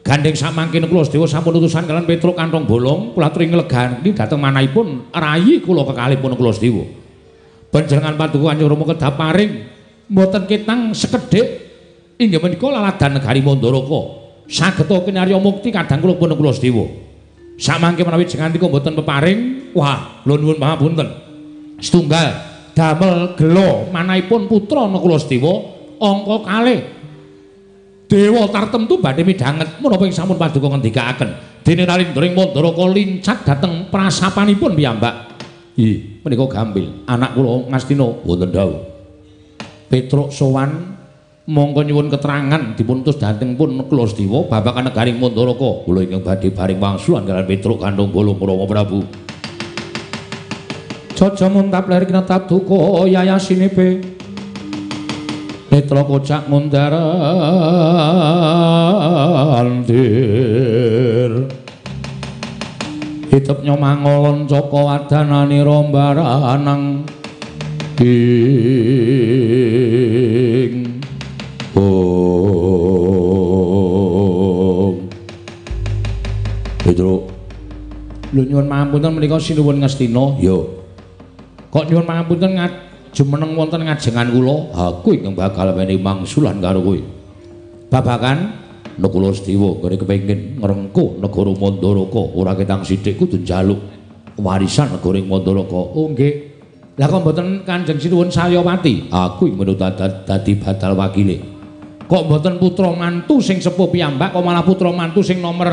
Gandeng samangke kula Sedewa sampun utusan kalian Petruk kantong bolong kula aturi nglegani dhateng manahipun rayi kula kekalihipun kula Sedewa. Panjenengan paduka Kanjeng Rama kedah paring mboten ketang sekedhik inggih menika laladan negari Mandaraka. Sageta kinarya mukti kadang kula pun kula Sedewa. Samangke menawi jenenganipun mboten peparing, wah, kula nuwun pangapunten. Setunggal damel gelo manahipun putra Nekula Sedewa angka kalih. Dewa tartemtu badhe midhanget menapa ing sampun paduka ngendikaaken dene Nalindra Mandaraka lincat dhateng prasapanipun piyambak. Ih, menika gampil. Anak kula Ngastina wonten dawuh. Petruk sowan monggo nyuwun keterangan dipuntus dhateng pun Nekula Sedewa babagan negaring Mandaraka. Kula ingkang badhe paring wangsulan kaliyan Petruk kandung bolong Rama Prabu. Jaja muntap ler kinatap duka yayasinepe. Netra kocak ngundarandir. Hitep nyomangolon Caka wadanane rombaranang ing Pedro lho nyuwun pangapunten menika sinuwun Ngastina ya kok nyuwun pangapunten jumeneng wonten ngajengan kula aku ingkang bakal menehi mangsulan karo kowe babakan Nakula Setiwa kene kepengin ngrengkuh negara Mandaraka ora ketang sithik kudu njaluk warisan negara Mandaraka oh nggih lah kok mboten Kanjeng Sinuwun Saryapati aku ing menut dadi batal wakile kok mboten putra mantu sing sepuh piyambak kok malah putra mantu sing nomor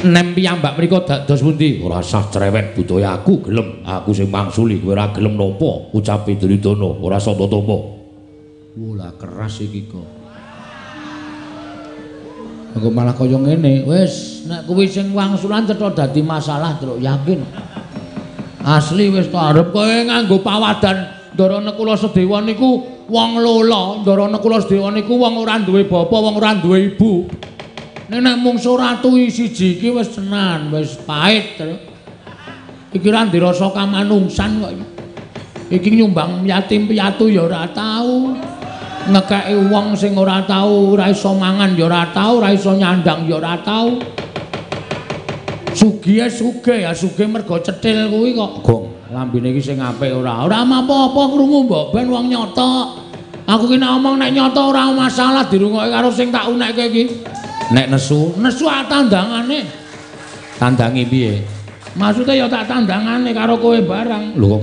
6 piyambak menika dados pundi ora sah cerewet budaya aku gelem aku sing mangsuli kowe ora gelem napa ucape Duryudana ora sata tampa wala keras iki kok aku malah kaya ngene wis nek kuwi sing wangsulan cetha dadi masalah truk yakin asli wis tak arep kowe nganggo pawadan Ndarana Kula Sedewa niku wong lola Ndarana Kula Sedewa niku wong ora duwe bapa wong ora duwe ibu nek mungsuh ratu siji iki wis tenan wis pahit iki ra dirasa kamanungsan kok iki nyumbang yatim piatu ya ora tau ngekeki wong sing ora tau ora iso mangan ya ora tau ora iso nyandang ya ora tau sugih ya sugih mergo cethil kuwi kok gong lambene iki sing apik ora apa-apa krungu mbok ben wong nyoto aku ki nek omong nek nyoto ora masalah dirungokke karo sing tak unekke iki nek nesu tandangane tandangi piye maksude ya tak tandangane karo kowe barang lho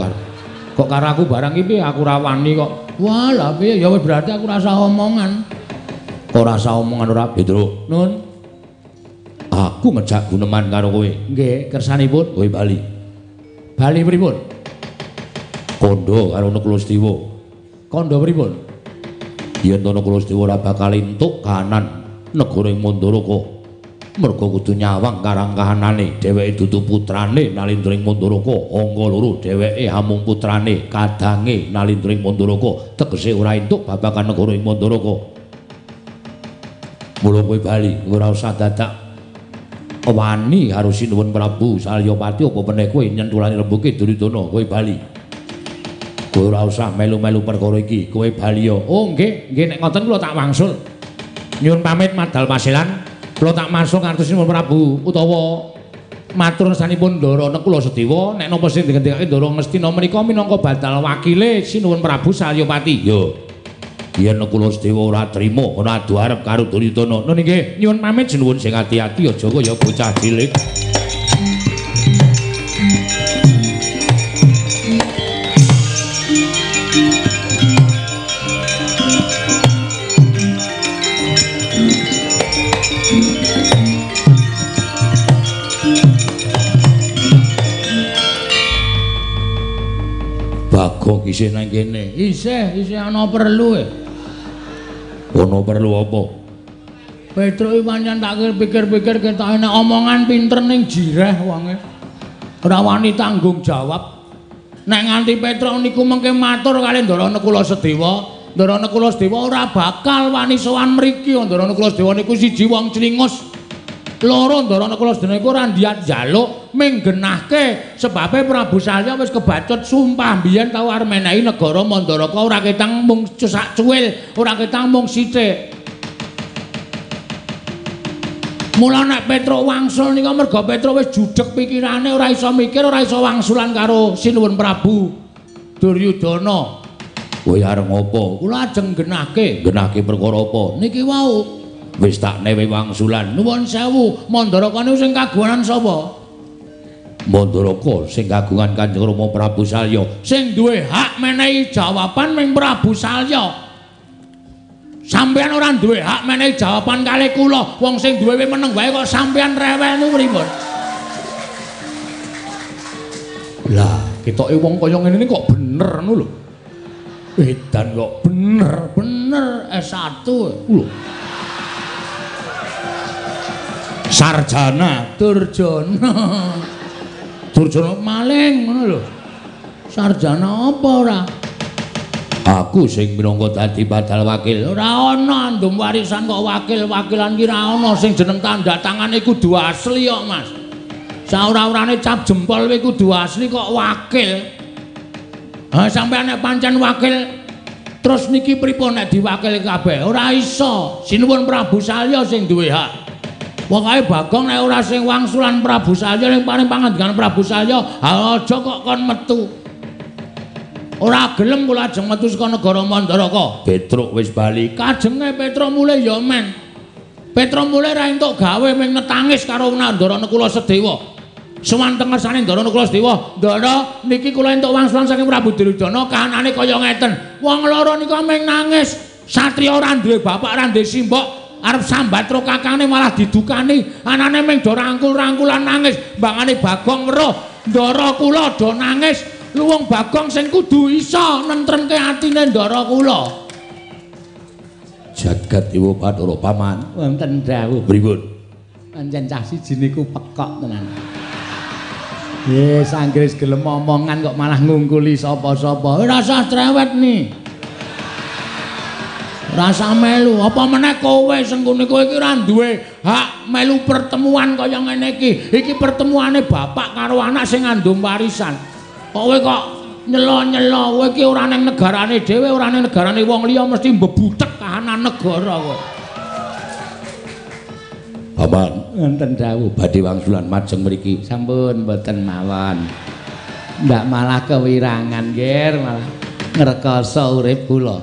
kok karo aku barang iki piye aku ora wani kok wah lah piye ya wis berarti aku rasa omongan ora rasa omongan ora Pedro nun aku ngejak guneman karo kowe nggih kersanipun kowe bali pripun kondo karo Nakula Setiwa kondo pripun yen Nakula Setiwa ora bakal entuk kahanan negara Mandaraka mergo kudu nyawang karang kahanane dheweke dudu putrane Nalindring Mandaraka angka loro dheweke amung putrane kadange Nalindring Mandaraka tegese ora entuk babagan negara ing Mandaraka mula kowe bali ora usah dadak wani karo Sinuwun Prabu Saryapati apa meneh kowe nyentulani rembuke Duryudana kowe bali kowe ora usah melu-melu perkara iki kowe bali yo oh nggih nek ngoten kula tak wangsul nyuwun pamit madal pasilan kula tak masuk ngantos Sinuwun Prabu utawa matur nesanipun Ndarana Kula Sedewa nek napa sing digendhekake Ndara Ngastina menika minangka batal wakile Sinuwun Prabu Saryapati yo yen Kula Sedewa ora trima ora adu arep karo Duryudana nun nggih nyuwun pamit sinuwun sing ati-ati aja kaya bocah cilik Bagong isih nang kene. Isih ana perlu e. Ono perlu apa? Petro iki pancen tak pikir-pikir ketok enak omongan pinter ning jireh wonge. Ora wani tanggung jawab. Nek nganti Petro niku mengke matur kali Ndarana Kula Sedewa, Ndarana Kula Sedewa ora bakal wani sowan mriki. Ndarana Kula Sedewa niku siji wong clingus. Loro Ndarana Kula Sedewa niku ora ndiyat njaluk minggenahke sebabe Prabu Salya wis kebacut sumpah biyen tau arep menehi negara Mandaraka ora ketang mung sak cuwil, ora ketang mung sithik. Mula nek Petro wangsul nika merga Petro wis judheg pikirane ora iso mikir, ora iso wangsulan karo Sinuwun Prabu Duryudana. Kowe arep ngopo? Kula ajeng genahke perkara apa? Niki wau wis tak newe wangsulan. Nuwun sewu, Mandaraka niku sing kagungan sapa? Mandaraka sing kagungan Kanjeng Rama Prabu Salya. Sing duwe hak menehi jawaban ming Prabu Salya. Sampeyan ora duwe hak menehi jawaban kalih kula. Wong sing duwe meneng wae kok sampeyan rewel niku pripun? Lah, ketoke wong kaya ngene kok bener ngono lho. Edan kok bener S1 lho. Sarjana Durjana maling ngono lho. Sarjana apa ora? Aku sing minangka dadi badal wakil. Ora ana andum warisan kok wakil-wakilan ki ra ana sing jeneng tanda tangane kudu asli kok, Mas. Saora-orane cap jempol kuwi kudu asli kok wakil. Ha sampeyan nek pancen wakil terus niki pripun nek diwakil kabeh? Ora iso. Sinuwun Prabu Salya sing duwe hak. Pokoke Bagong nek ora sing wangsulan Prabu Salya ning paring pangandikan Prabu Salya, aja kok kon metu. Ora gelem kula ajeng metu saka negara Mandaraka. Petruk wis bali. Kajenge Petruk mulih ya men. Petruk mulih ra entuk gawe ming netangis karo Nandara Nekula Sedewa. Suwanten ngersane Ndara Nekula Sedewa, "Ndara, niki kula entuk wangsulan saking Prabu Duryudana, kahanane kaya ngeten. Wong loro nika ming nangis. Satriya ora duwe bapak, ora duwe simbok, arep sambat karo kakane malah didukani. Anane ming do rangkul-rangkulan nangis. Mbangane Bagong weruh, Ndara kula do nangis. Luwung Bagong sing kudu iso nentremke atine Ndara kula." Jagat Dewa Bathara Paman, wonten dawuh pripun? Pancen cah siji niku pekok tenan. Yes, Anggris gelem omongan kok malah ngungkuli sapa-sapa. Ora usah cerewet ni. Rasa melu, apa meneh kowe sing ngene kowe iki ora duwe hak melu pertemuan kaya ngene iki. Iki pertemuane bapak karo anak sing ngandum warisan. Kowe kok nyelo-nyelo, kowe iki ora ning negarane dhewe, ora ning negarane wong liya mesti mbebutek kahanan negara kowe. Paman, wonten dawuh badhe wangsulan majeng mriki. Sampun mboten mawon. Ndak malah kewirangan, Ger, malah ngrekoso urip kula.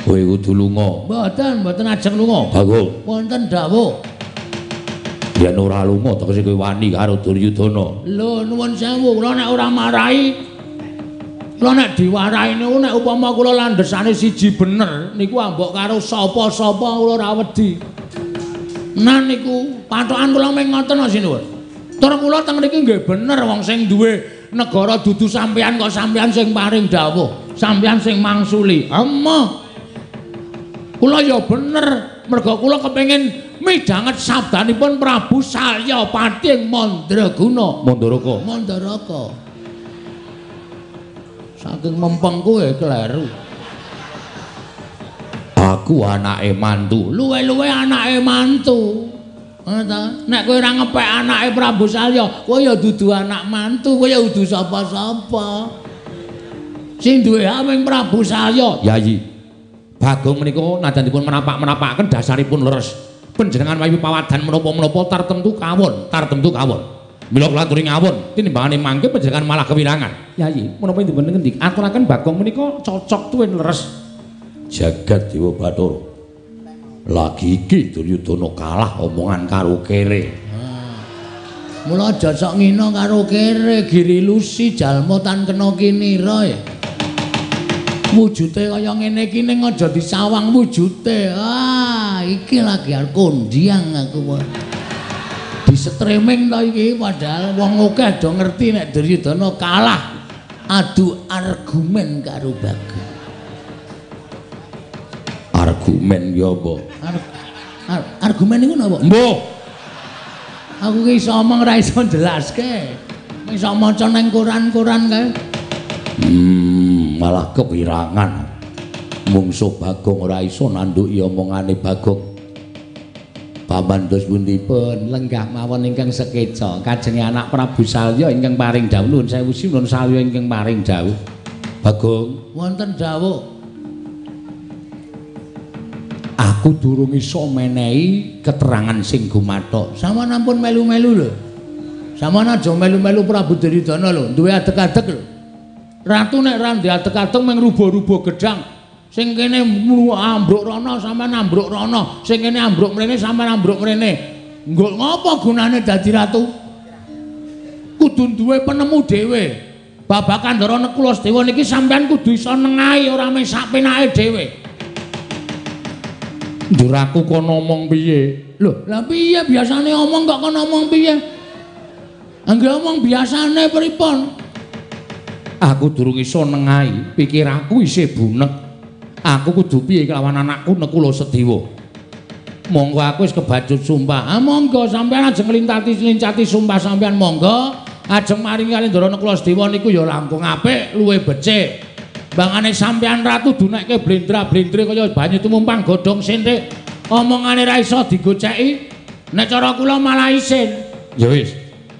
Kowe kudu lunga. Mboten ajeng lunga. Bagong. Wonten dawuh. Yen ora lunga tegese kowe wani karo Duryudana. Lho, nuwun sewu, kula nek ora marahi. Kula nek diwarahi niku nek upama kula landhesane siji bener, niku ambok karo sapa-sapa kula ora wedi. Nah niku patokan kula mung ngoten sinuwun. Tur kula teng mriki nggih bener wong sing duwe negara dudu sampeyan kok sampeyan sing paring dawuh, sampeyan sing mangsuli. Emoh. Kula ya bener merga kula kepengin midhanget sabdanipun Prabu Salya Pating Mandraguna. Mandaraka. Saking mempeng kowe kleru. Aku anake mantu, luwe-luwe anake mantu. Nek kowe ora ngepek anake Prabu Salya, kowe ya dudu anak mantu, kowe ya dudu sapa-sapa. Sing duwe hak ming Prabu Salya. Yayi. Bagong menika nadanipun menapak-menapakaken dasaripun leres. Panjenengan wayu pawadan menapa-menapa tartemtu kawon. Mila kula aturi ngawon, tinimbangane mangke panjenengan malah kewirangan. Yayi, menapa dipun ngendi? Aturaken Bagong menika cocok tuwin leres. Jagat Dewa Bathara. Lagi iki Duryudana kalah omongan karo kere. Mula aja sok ngina karo kere, giri lusi jalma tan kena kinira ya. Wujute kaya ngene iki ning aja disawang wujute. Iki lagi arep kondiang aku. Di streaming to iki padahal wong akeh do ngerti nek Duryudana kalah adu argumen karo Bagong. Argumen ya apa? Argumen niku napa? Mbuh. Aku ki iso omong ora iso jelaske. Iso maca nang koran-koran kae. Malah kewirangan. Mungsuh Bagong ora iso nanduki omongane Bagong. Paman dos pundipun lenggah mawon ingkang sekeca kajenge anak Prabu Salya ingkang paring dawuh nuwun sewu nuwun salya ingkang paring dawuh. Bagong, wonten dawuh. Aku durung iso menehi keterangan sing gumathok. Sampeyan ampun melu-melu lho. Sampeyan aja melu-melu Prabu Duryudana lho, duwe adeg-adeg lho. Ratu nek ra ndek adeg-adeg mung rubo-rubo gedang. Sing kene ambruk rono sampeyan ambruk rono, sing kene ambruk mrene sampeyan ambruk mrene. Nggo ngopo gunane dadi ratu? Kudu duwe penemu dhewe. Babakan Ndara Nekula Sedewa niki sampeyan kudu iso nengahi ora mung sak penake dhewe. Ndur aku kon ngomong piye? Lho, lah piye biasane omong kok kon ngomong piye? Angger omong biasane pripun? Aku durung iso nengahi, pikir aku isih bunek. Aku kudu piye kelawan anakku Nekula Sedewa. Monggo aku wis kebacut sumpah. Monggo sampeyan ajeng nglintati sumpah sampeyan monggo. Ajeng maringi kali Ndara Nekula Sedewa niku ya langkung apik, luwih becik. Bangane sampean ratu dunekke blendra-blendre kaya banyu tumumpang godhong sintik. Omongane ra iso digoceki. Nek cara kula malah isin. Ya wis.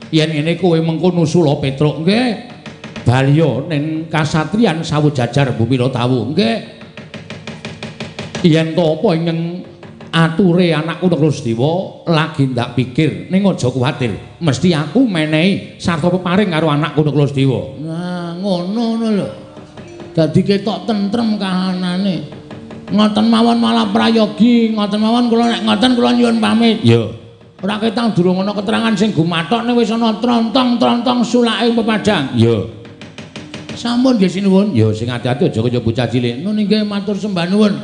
Yen ngene kowe mengko nusula Petruk nggih. Balya ning kasatriyan Sawujajar Bumi Tawu nggih. Yen to apa ing ature anakku Nagaradewa lagi ndak pikir ning aja kuwatir. Mesti aku menehi sarta peparing karo anakku Nagaradewa. Nah, ngono lho. Dadi ketok tentrem kahanane. Ngoten mawon malah prayogi, ngoten mawon kula nek ngoten kula nyuwun pamit. Ya. Ora ketang durung ana keterangan sing gumathokne wis ana trontong-trontong sulake pepadang. Ya. Sampun nggih sinuwun. Ya sing ati-ati aja kaya bocah cilik. Nun nggih matur sembah nuwun.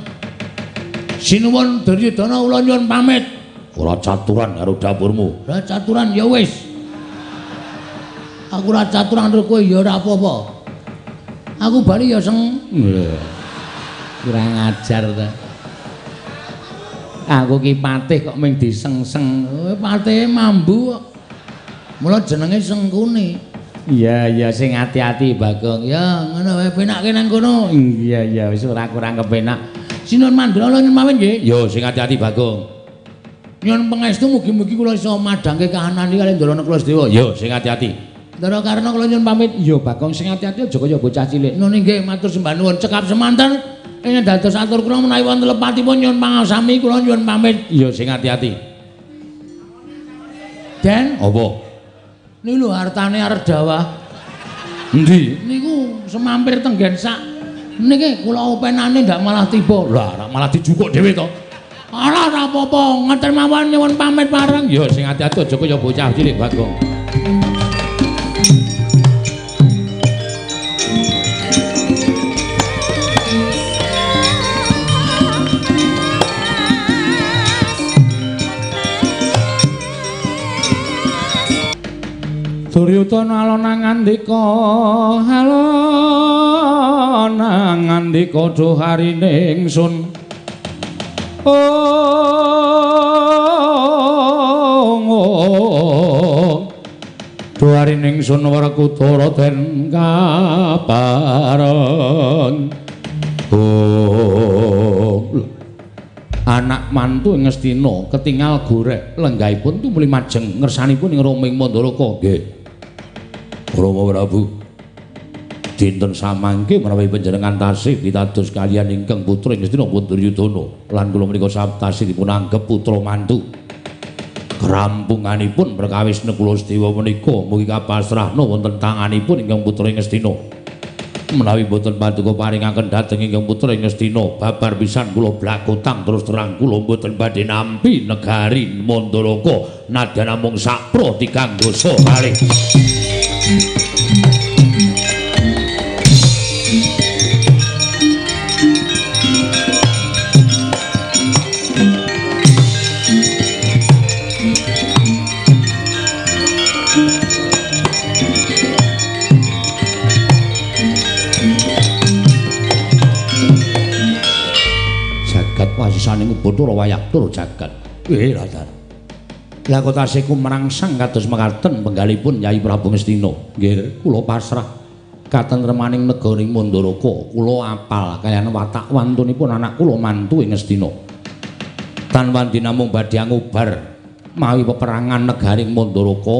Sinuwun Duryudana kula nyuwun pamit. Ora caturan karo dapurmu. Ora caturan ya wis. Aku ora caturan karo kowe ya ora apa-apa. Aku bali ya seng. Kurang ajar ta. Aku ki patih kok mung disengseng. Patih mambu kok. Mula jenenge Sengkuni. Iya sing ati-ati Bagong. Ya ngono wae penake nang kono. Iya wis ora kurang kepenak. Sinuwun Mandala nyuwun pamit nggih. Ya sing ati-ati Bagong. Nyuwun pangestu mugi-mugi kula iso madhangke kahanan iki kaliyan Ndara Nagaradewa. Ya sing ati-ati. Ndara Karna kula nyuwun pamit. Ya Bagong sing ati-ati aja kaya bocah cilik. Nun nggih matur sembah nuwun cekap semanten. Ing dados atur kula menawi wonten lepatipun nyuwun pangasami kula nyuwun pamit. Ya sing ati-ati. Den, apa? Niku lho hartane arep dawah. Endi? Niku semampir tenggen sak. Niki kula openane ndak malah tiba. Lah, malah dijukuk dhewe to. Ora apa-apa, ngoten mawon nyuwun pamit bareng. Ya sing ati-ati aja kaya bocah cilik Bagong. Duryudana alona ngandika alona ngandika dhuharine ingsun dhuharine ingsun Werkudara den kapareng anak mantu ing Ngastina ketingal gorek lenggahipun tumuli majeng ngersanipun ing Rama ing Mandaraka nggih Rama Prabu dinten samangke menawi panjenengan tasih pitados kaliyan ingkang putra ing Ngastina Duryudana lan kula menika saptasih dipun anggep putra mantu kerampunganipun perkawis Negara Sedewa menika mugi kapasrahna wonten tanganipun ingkang putra ing Ngastina menawi boten paduka paringaken dhateng ingkang putra ing Ngastina babar pisan kula blakutang terus terang kula boten badhe nampi negari Mandaraka nadyan namung sapra tigang dosa kalih wasisaning Bathara Wayaktur jagat. Radar. Lah kok tasih kumrangsang kados mekaten penggalipun Nyai Prabu Ngastina. Nggih, kula pasrah katentremaning negaring Mandaraka. Kula apal kaliyan watak wantunipun anak kula mantu ing Ngastina. Tanpa dinamung badhe ngubar mawi peperangan negaring Mandaraka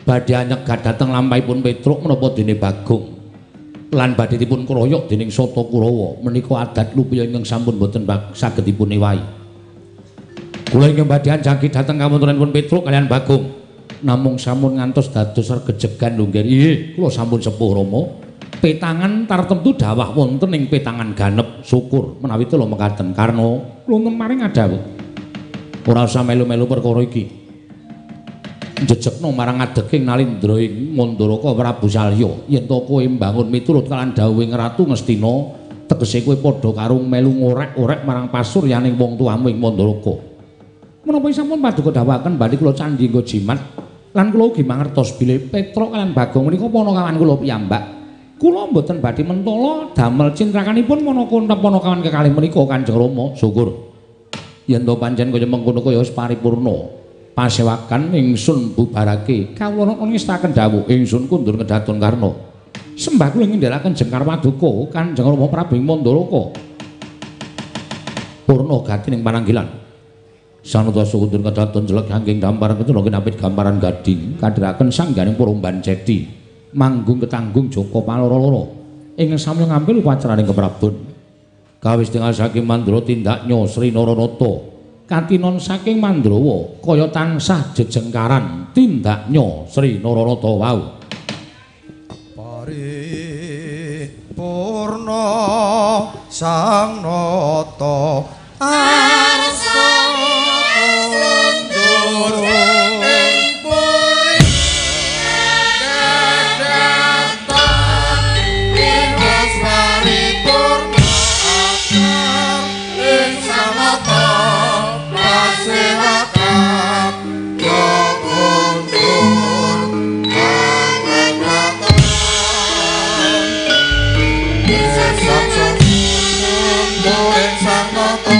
badhe nyegat dhateng lampahipun Petruk menapa dene Bagong. Lan badhe dipun kroyok dening Sata Kurawa menika adat lupaya ingkang sampun boten saged dipun ewahi. Kula ingkang badhe jangkit dhateng kawontenanipun Petruk kaliyan Bagong namung sampun ngantos dados regejegan lho nggih. Kula sampun sepuh Rama. Petangan tartemtu dawah wonten ing petangan ganep syukur menawi kula mekaten karna kula maring adawuh. Ora usah melu-melu perkara iki. Jejekno marang adeking Nalindra ing Mandaraka Prabu Salya yen to kowe mbangun miturut kalan dawuhing Ratu Ngastina tegese kowe padha karo melu ngorek-orek marang pasuryaning wong tuamu ing Mandaraka. Menapa sampun paduka dawuhaken badhe kula candhi nggo jimat lan kula ugi mangertos bilih Petruk kaliyan Bagong menika ponokawan kula piyambak. Kula mboten badhe mentala damel cintrakanipun ponokawan kekalih menika Kanjeng Rama. Syukur yen to pancen kaya mengkono kaya wis paripurna. Pasewakan ingsun bubarake kawula ngestaken dawuh ingsun kundur ngedaton karna Sembah kula ngendhalaken Jengkar Paduka Kanjeng Rama Prabu Mandaraka. Purna gati ning pananggilan. Sanata sukundur kedaton jelek hanging damparan ketula kinapit gamparan gading kadhiraken sangganing Purumban Cedi. Manggung ketanggung Joko Paloro-loro. Ing sami ngambil upacaraning keprabon. Kawis tinggal saking Mandra tindaknya Sri Naranata. Katinon saking Mandrawa kaya tansah jejengkaran tindaknya Sri Naranata wau. Paripurna Sang Nata arsa kundur ing puri dadatan Diwas paripurna akar ing samata pasewakan ya kundur anggadatan sesaksa kundur ing samata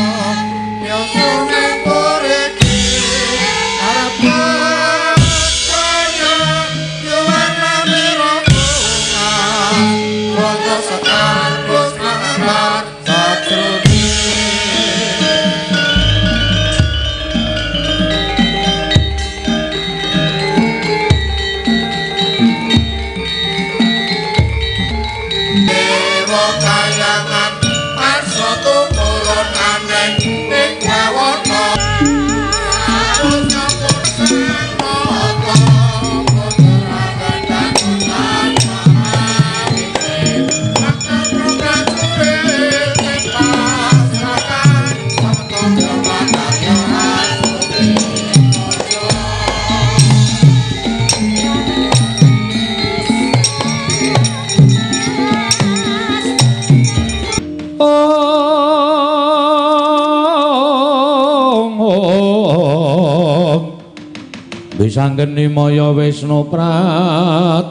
Sanggeni Maya Wisnu Pratenta.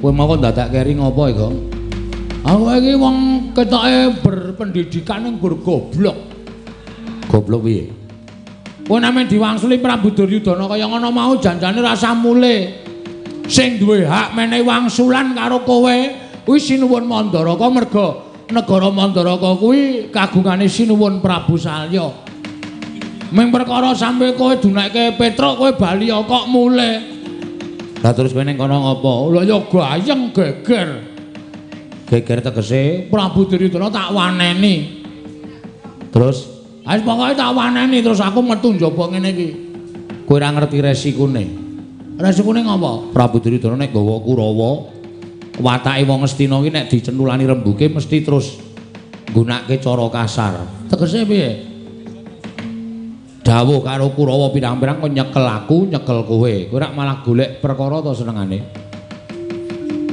Kowe mau dadak keri ngopo iki, Gong? Aku iki wong ketoke berpendidikan ning goblok. Goblok piye? Kowe name diwangsuli Prabu Duryudana kaya ngono mau janjane rasa mule. Sing duwe hak menehi wangsulan karo kowe kuwi Sinuwun Mandaraka merga negara Mandaraka kuwi kagungane Sinuwun Prabu Salya. Ming perkara sampe kowe dunekke Petruk kowe bali kok mule. Lah terus kowe ning kono ngopo? Lah ya gayeng geger. Geger tegese Prabu Duryudana tak waneni. Terus wis pokoke tak waneni terus aku metu njaba ngene iki. Kowe ora ngerti resikune. Resikune ngopo? Prabu Duryudana nek gawa Kurawa watake wong Astina iki nek dicentulani rembuke mesti terus nggunakake cara kasar. Tegese piye? Dawuh karo Kurawa pirang-pirang kok nyekel aku, nyekel kowe. Kowe ora malah golek perkara to senengane.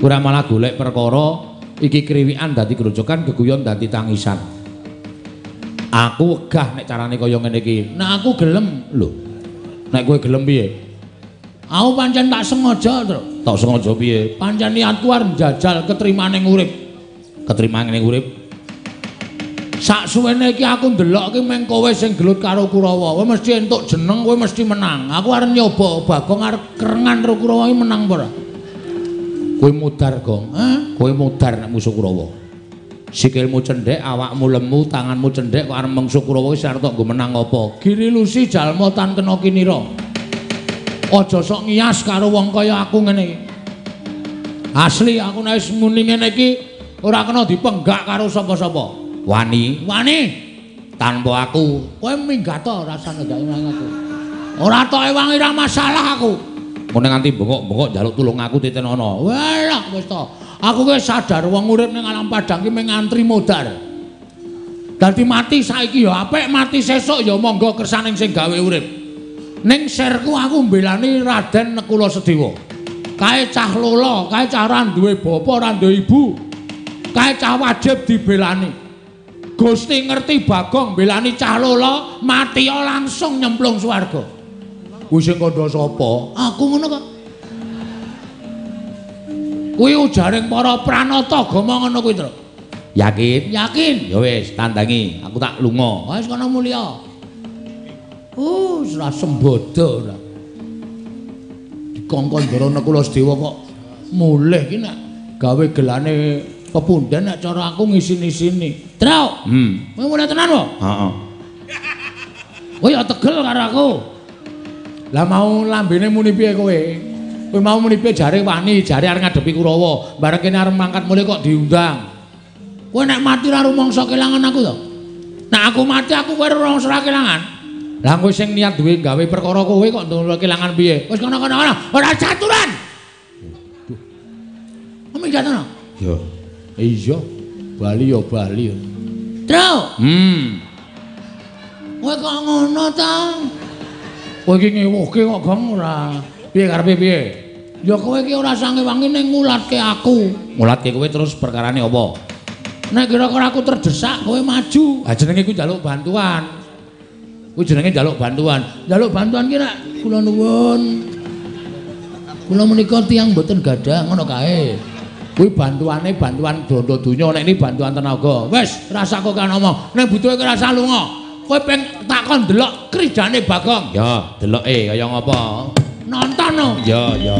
Kowe ora malah golek perkara iki kriwikan dadi grojokan, geguyon dadi tangisan. Aku wegah nek carane kaya ngene iki. Nek aku gelem lho. Nek kowe gelem piye? Aku pancen tak sengaja, Tru. Tak sengaja piye? Pancen niatku arep njajal ketrimane urip. Ketrimane urip. Sak suwene iki aku ndelok iki meng kowe sing gelut karo Kurawa. Kowe mesti entuk jeneng, kowe mesti menang. Aku arep nyoba Bagong arep kerengan karo Kurawa iki menang apa ora? Kowe mudar, Gong. Kowe mudar nek musuh Kurawa. Sikilmu cendhek, awakmu lemu, tanganmu cendhek kok arep mungsuh Kurawa wis arep nggo menang apa? Giri lusi jalma tan kena kinira. Aja sok ngias karo wong kaya aku ngene iki. Asli aku nek wis muni ngene iki ora kena dipenggak karo sapa-sapa. Wani, wani. Tanpa aku, kowe minggat to rasane gak nang aku. Ora tok ewangi ra masalah aku. Mun nganti bengok-bengok njaluk tulung aku titenono. Walah wis to. Aku ki sadar wong urip ning alam padang ki mung ngantri modar. Dadi mati saiki ya apik, mati sesuk ya monggo kersaning sing gawe urip. Ning serku aku mbelani Raden Nekula Sedewa. Kae cah lola, kae cah ora duwe bapa, ora duwe ibu. Kae cah wajib dibelani. Gusti ngerti Bagong mbelani cah lola, mati langsung nyemplung swarga. Kuwi sing kandha sapa? Aku ngono kok. Kuwi ujaring para pranata agama ngono kuwi, Tru. Yakin? Yakin. Ya wis, tandangi. Aku tak lunga. Wis kono mulya. wis ora sembodo ora. Dikongkon Ndara Nakula Sedewa kok mulih ki nek gawe gelane pepundhen nek cara aku ngisin-isini. Tro. Kowe mulih tenan kok? Heeh. Kowe ya tegel karo aku. Lah mau lambene muni piye kowe? Kowe mau muni piye jare wani, jare arep ngadepi Kurawa, bareng kene arep mangkat mulih kok diundang. Kowe nek mati ra rumangsa kelangan aku to? Nek aku mati aku kowe rumangsa kelangan. Lah kowe sing niat duwe gawe perkara kowe kok ndono kelangan piye? Wis kono-kono ora caturan. Waduh. Ame jatono? Ya. Iya. Bali ya Bali. Tro. Kowe kok ngono ta? Kowe iki ngewuhke kok Gong ora. Piye karepe piye? Ya kowe iki ora sange wangi ning ngulatke aku. Ngulatke kowe terus perkarane apa? Nek kira-kira aku terdesak kowe maju. Ah jenenge ku njaluk bantuan. Ku jenenge njaluk bantuan. Njaluk bantuan ki nek kula nuwun. Kula menika tiyang mboten gadah ngono kae. Kuwi bantuane bantuan dondo donya nek ini bantuan tenaga. Wis rasa kok kan omong. Nek butuhe kowe rasa lunga. Kowe peng takon delok krijane Bagong. Ya, deloke kaya ngapa? Nonton no. Ya, ya.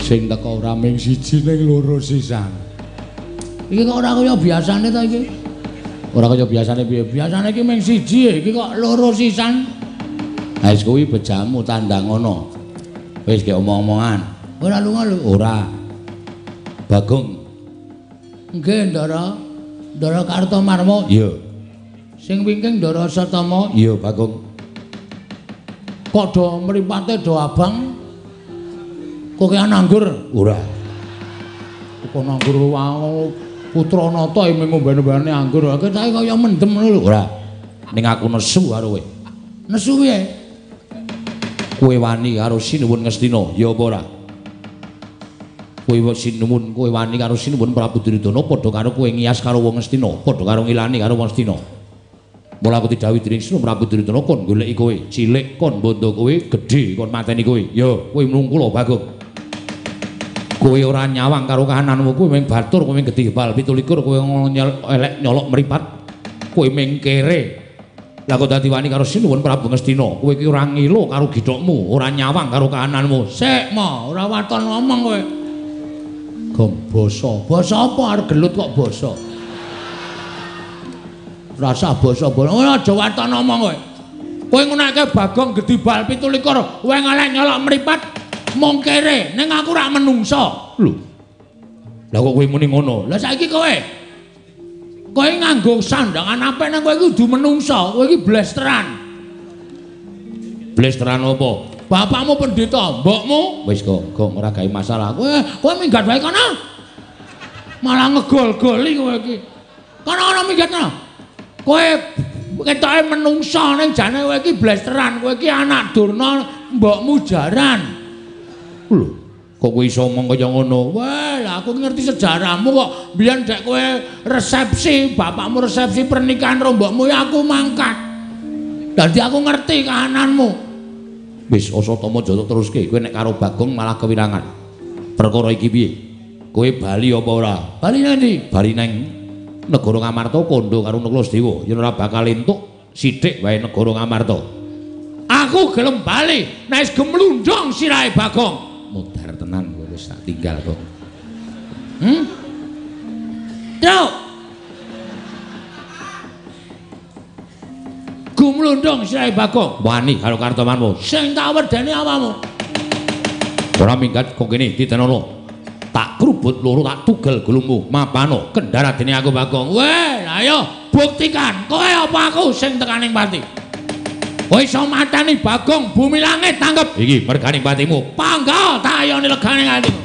Sing teko ora ming siji ning loro sisan. Iki kok ora kaya biasane ta iki? Ora kaya biasane piye? Biasane iki ming siji iki kok loro sisan. Ha wis kuwi bejamu tandang ngono. Wis ge omong-omongan. Ora lunga lho. Ora. Bagong. Nggih, Ndara. Ndara Kartomarma. Iya. Sing wingking Ndara Satama. Iya, Bagong. Kok do mripate do abang? Kok kaya nganggur? Ora. Kok nganggur wae putra nata ing ngombe-ombene anggur. Ketae kaya mendem ngono lho. Ora. Ning aku nesu karo kowe. Nesu piye? Kowe wani karo Sinuwun Ngastina, ya apa ora? Kowe Sinuwun, kowe wani karo Sinuwun Prabu Duryudana padha karo kowe ngias karo wong Ngastina, padha karo ngilani karo wong Ngastina. Mula aku didhawuhi dening Sinuwun Prabu Duryudana kon goleki kowe, cilik kon bondo kowe, gedhe kon mateni kowe. Ya, kowe mlungkula Bagong. Kowe ora nyawang karo kahananmu, kowe mung batur, kowe mung gedhe bal 17, kowe elek nyolok mripat. Kowe mung kere. Lah kok dadi wani karo Sinuwun Prabu Ngastina, kowe iki ora ngilo karo githokmu, ora nyawang karo kahananmu. Sik, Ma, ora waton ngomong kowe. Gong basa. Basa apa arep gelut kok basa? Rasa basa. Ora aja waton ngomong kowe. Kowe ngunake Bagong gedhi bal 17, kowe ngelek nyolok mripat. Mung kere, ning aku ora menungso. Lho. Lah kok kowe muni ngono? Lah saiki kowe nganggo sandangan apik nang kowe iki kudu menungso, kowe iki blesteran. Blesteran apa? Bapakmu pendeta, mbokmu Wis kok ora gawe masalah. Kowe minggat wae kono. Malah ngegol-goli kowe iki. Kono minggat kono. Kowe ketoke menungso ning jane kowe iki blesteran, kowe iki anak durna, mbokmu jaran. Lho, kok kowe iso omong kaya ngono? Wah, lah aku ngerti sejarahmu kok. Biyen dek kowe resepsi, bapakmu resepsi pernikahan karo mbokmu ya aku mangkat. Dadi aku ngerti kahananmu. Wis Asatama Jaya teruske, kowe nek karo Bagong malah kewirangan. Perkara iki piye? Kowe bali apa ora? Bali nang ndi? Bali nang negara Ngamarta kandha karo Nakula Sedewa. Yen ora bakal entuk sithik wae negara Ngamarta. Aku gelem bali, nek wis gemlundong sirahe Bagong. Modar tenan kowe wis tak tinggal kok. Truk. Gumlundung sirahe Bagong. Wani karo Kartomarma. Sing tak wedeni awamu. Ora minggat kok kene ditenono. Tak krubut loro tak tugel gulungmu. Mapano kendara dene aku Bagong. Weh, ayo buktikan. Kowe apa aku sing tekaning pati? Kowe iso mateni Bagong bumi langit tanggep. Iki merganing patimu. Pangga tak ayoni legane atimu.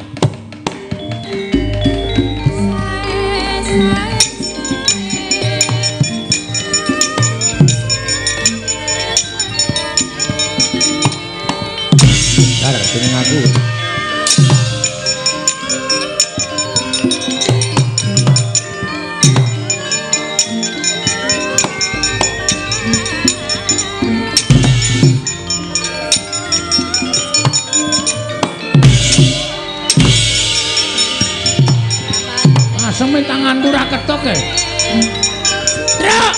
aku. Aseme tanganku ra ketok e. Truk.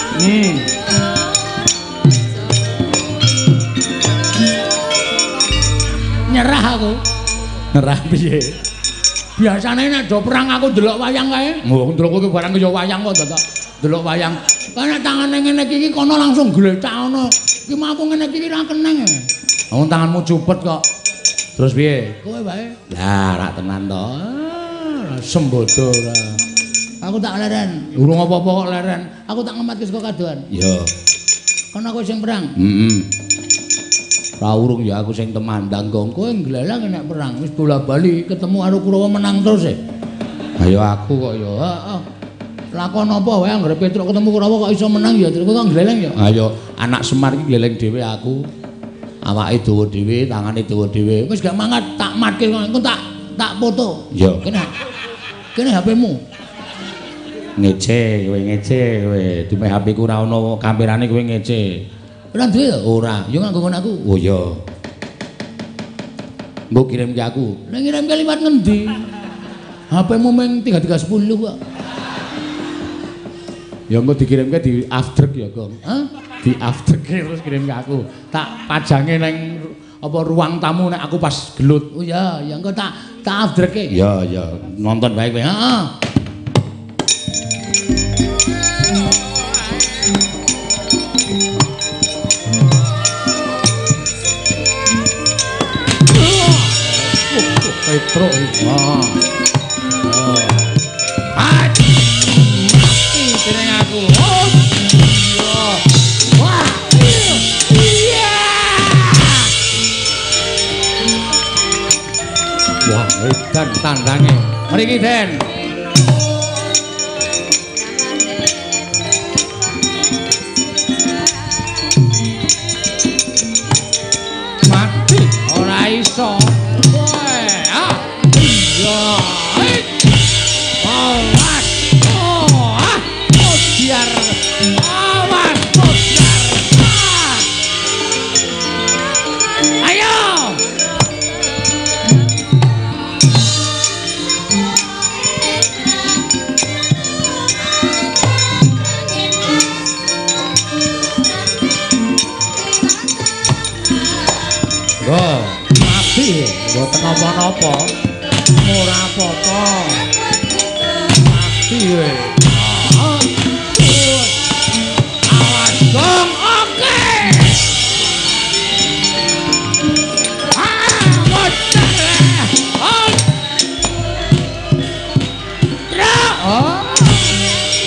Nyerah aku. Nyerah piye? Biasane nek do perang aku delok wayang kae. Oh, ndelok kowe barang kaya wayang kok to. Delok wayang. Kaya tangane ngene iki kono langsung glecak ngono. Ki mampu ngene iki ra keneng. Wong tanganmu cupet kok. Terus piye? Kowe wae. Lah, ra tenan to. Sembodo ora. Aku tak leren. Urung apa-apa kok leren. Aku tak ngematke saka kadohan. Iya. Kan aku sing perang. Ra urung ya aku sing temandang kok. Kowe nglelang nek perang wis bola-bali ketemu karo Kurawa menang terus e. Ayo aku kok ya. Heeh. Lakon apa wae anggere Petruk ketemu Kurawa kok iso menang ya terus kok nglelang ya. Ayo anak Semar iki gleleng dhewe aku. Awake dawa dhewe, tangane dawa dhewe. Wis gak mangat tak matke engko tak foto. Iya. Kene HP-mu. Ngece kowe. Dume HP ku ora ono kamerane kowe ngece. Ora duwe ya? Ora. Ya nganggo kon aku. Oh iya. Mbok kirimke aku. Nek ngirimke liwat ngendi? HP-mu meng 3310 kok. Ya engko dikirimke di afdrek ya, Gong. Hah? Di afdrek terus kirimke aku. Tak pajange nang apa ruang tamu nek aku pas gelut. Oh iya, ya engko tak afdreke. Iya, nonton bae kowe. Heeh. Petruk iki. Mati jeneng aku. Wah. Iya. Wah, edan tandange. Mriki, Den. Mati ora iso. Boten apa-apa. Ora apa-apa. Mati kowe. Awas Gong, oke.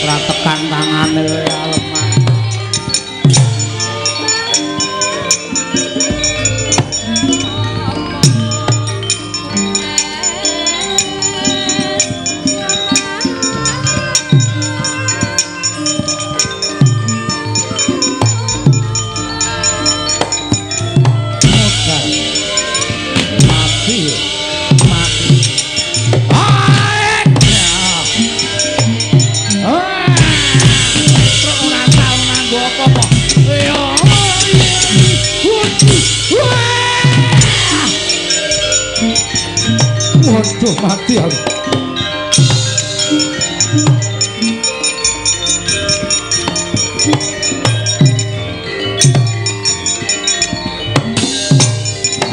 Ora tekan tangane kowe lemah. Waduh, mati aku.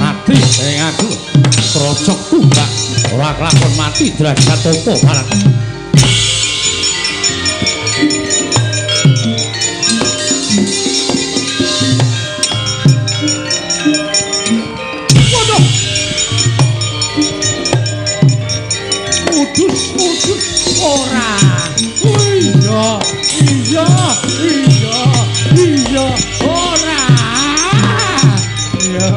Mati sing aku. Krojokku gak ora kelakon mati derajat topo barang. Ora. Iya, ora. Iya.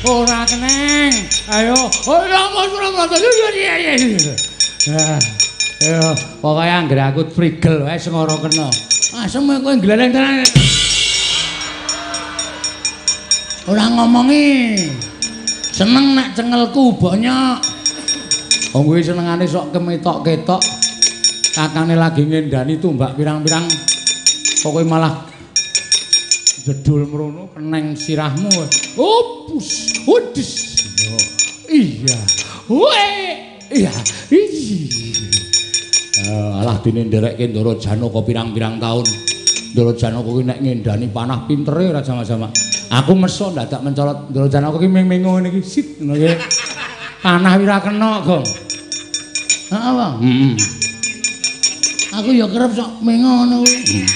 Ora keneng. Ayo, ayo, pokoke anggere aku prigel wae sing ora kena. Asem kowe gleleng tenan. Ora ngomongi. Seneng nek cengelku bonyok. Wong kuwi senengane sok kemetok-ketok. Kakane lagi ngendani tumbak pirang-pirang. Pokoke malah jedul mrono keneng sirahmu. Opus, udus. Iya. Weh. Iya. Alah dene nderekke Ndara Janaka pirang-pirang taun. Ndara Janaka kuwi nek ngendani panah pintere ora sama-sama. Aku meso dadak mencolot Ndara Janaka ki ming-ming ngene iki sit ngono iki. Panah ora kena, Gong. Heeh, Bang. Aku ya kerep sok mengo ngono kuwi.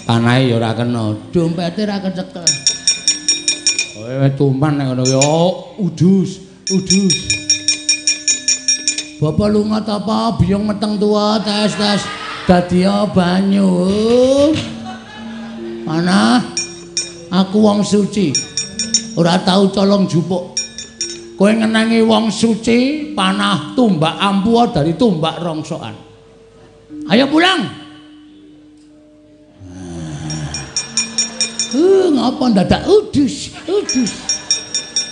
Panahe ya ora kena, Dompete ra kecekel. kowe tumpan nek ngono ya udus. Bapak lunga ta apa biyong meteng tua tes dadi banyu. Mana? Aku wong suci. Ora tau colong jupuk. Kowe ngenengi wong suci panah tumbak ampu dari tumbak rongsokan. Ayo pulang. Ngapa dadak udus.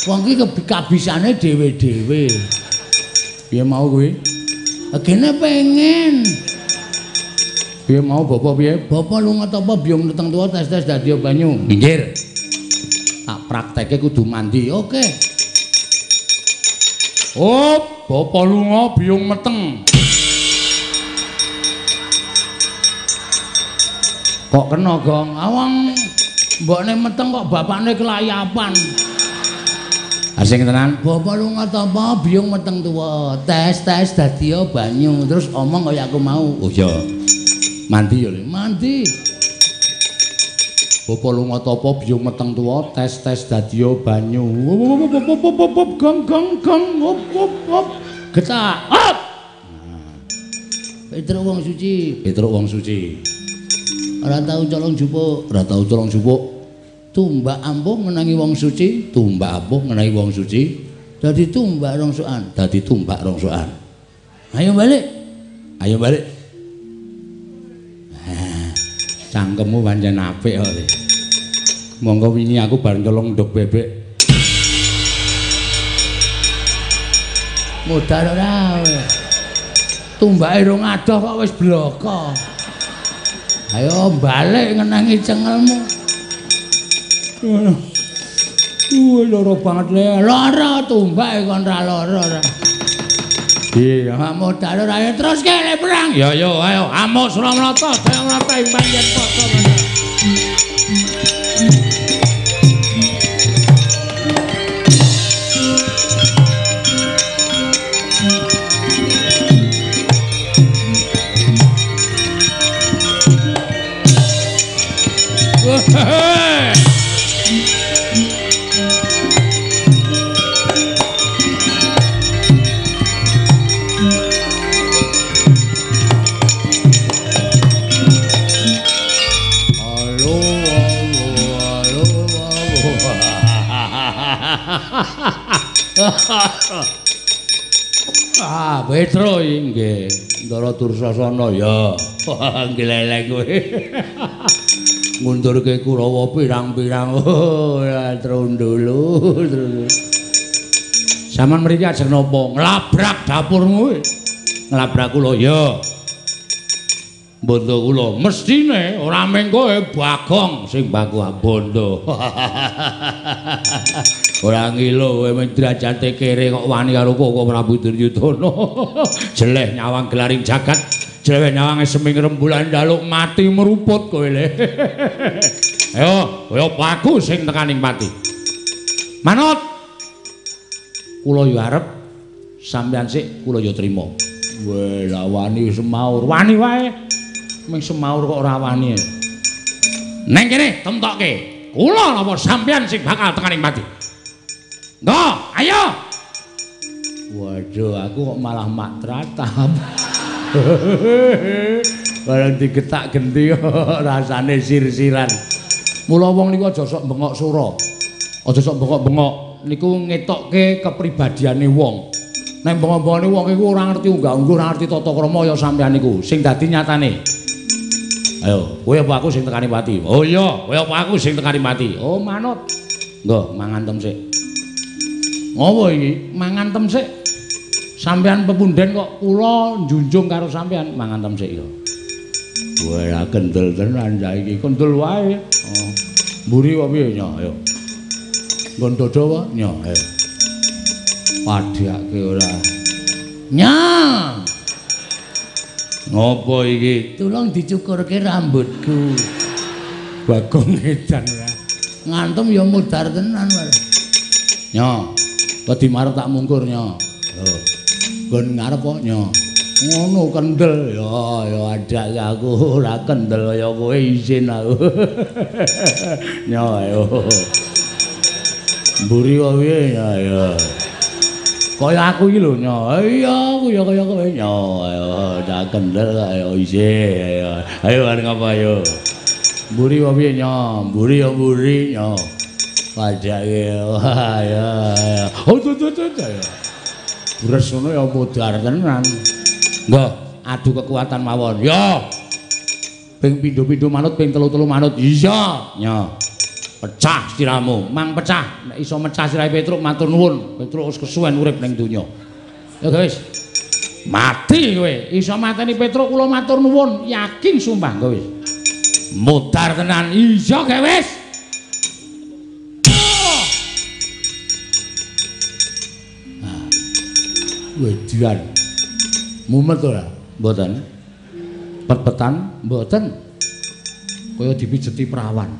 Wong iki kabisane dhewe-dhewe. Piye mau kuwi? Agene pengen. Piye mau bapak piye? Bapak lunga ta apa biyong meteng tua tes dadi banyu. Minggir. Tak prakteke kudu mandi. Oke. Oh, bapak lunga biyong meteng. Kok kena, Gong? Awang mbokne meteng kok bapakne kelayapan. Asing tenan. Bapak lunga ta apa biyong meteng tua tes dadi banyu. Terus omong kaya aku mau. Oh iya. Mandi ya, Le. Mandi. Bapak lunga ta apa biyong meteng tua tes dadi banyu. Gong. Hop. Getak. Hop. Petruk wong suci. Ora tau colong jupuk. Tumbak ampuh ngenangi wong suci, dadi tumbak rongsokan. Ayo balik. Cangkemmu pancen apik kok. Monggo wingi aku bar nyolong ndok bebek. Modal ora. Tumbake rong adoh kok wis bloko. Ayo balik ngenangi cengelmu. Loro banget le. Lara tumbake kon ra lara. Iya, modal ora terus kene perang. Ya yo ayo amuk Suramrata, Suramrata imbang yen padha meneh. Petro inggih Ndara Dursasana ya. Gleleng kowe. Ngundurke Kurawa pirang-pirang. Trundulu. Saman mriki ajeng napa? Nglabrak dapurmu kowe. Nglabrak kula ya. Bondo kula mestine ora mung kowe Bagong sing baku bondo. Ora ngilo kowe mung derajate kere kok wani karo Koko Prabu Duryudana. Jeleh nyawang gelaring jagat, jeleh nyawang seming rembulan daluk mati meruput kowe le. Ayo, kaya paku sing tekaning pati. Manut. Kula yo arep sampeyan sik kula yo trima. Weh, la wani semaur. Wani wae. Ming semaur kok ora wani. Neng kene temtokke. Kula napa sampeyan sing bakal tekaning pati. Nggo, ayo. Waduh, aku kok malah mak tratap. Barang digetak genti rasane sir-siran. Mula wong niku aja sok bengok sura. Aja sok bengok-bengok niku ngetokke kepribadiane wong. Nek bengok-bengokne wong iku ora ngerti unggah-ungguh, ora ngerti tata krama ya sampeyan niku sing dadi nyatane. Ayo, kowe apa aku sing tekani pati? Oh iya, kowe apa aku sing tekani pati? Oh manut. Nggo, mangan temsik. Ngopo iki? Mangan temsik. Sampeyan pepunden kok kula njunjung karo sampeyan mangan temsik ya. Wah, kendel tenan saiki, kendel wae. Oh. Mburi kok piye nyo, ayo. Nggon dodo wae nyo, ayo. Padhake ora. Nya. Ngopo iki? Tulung dicukurke rambutku. Bagong edan ora. Ngantem ya mudar tenan wae. Nyo, kok dimarep tak mungkur nyo. Lho. Nggon ngarep kok nyo. Ngono kendel ya adak aku ora kendel kaya kowe isin aku. Nyo ayo. Mburi kok piye ya. Kaya aku iki lho nyo. Iya aku ya kaya kowe nyo. Ayo dak kendel kaya isin. Ayo arep ngapa ayo. Mburi kok piye nyo. Mburi ya mburi nyo. Padake wah ya. Oh tuh ya. Bures ngono ya mudar tenan. Nggo, adu kekuatan mawon. Yo. Ping pindho-pindho manut, ping telu-telu manut. Iya, nyo. Pecah siramu, mang pecah. Nek iso mecah sirahe Petruk matur nuwun. Petruk wis kesuwen urip ning donya. Ya guys. Mati kowe. Iso mateni Petruk kula matur nuwun, yakin sumpah kowe. Mudar tenan. Iya, guys. Wedian mumet ora? Mboten. Pet-petan? Mboten. Kaya dipijeti perawan.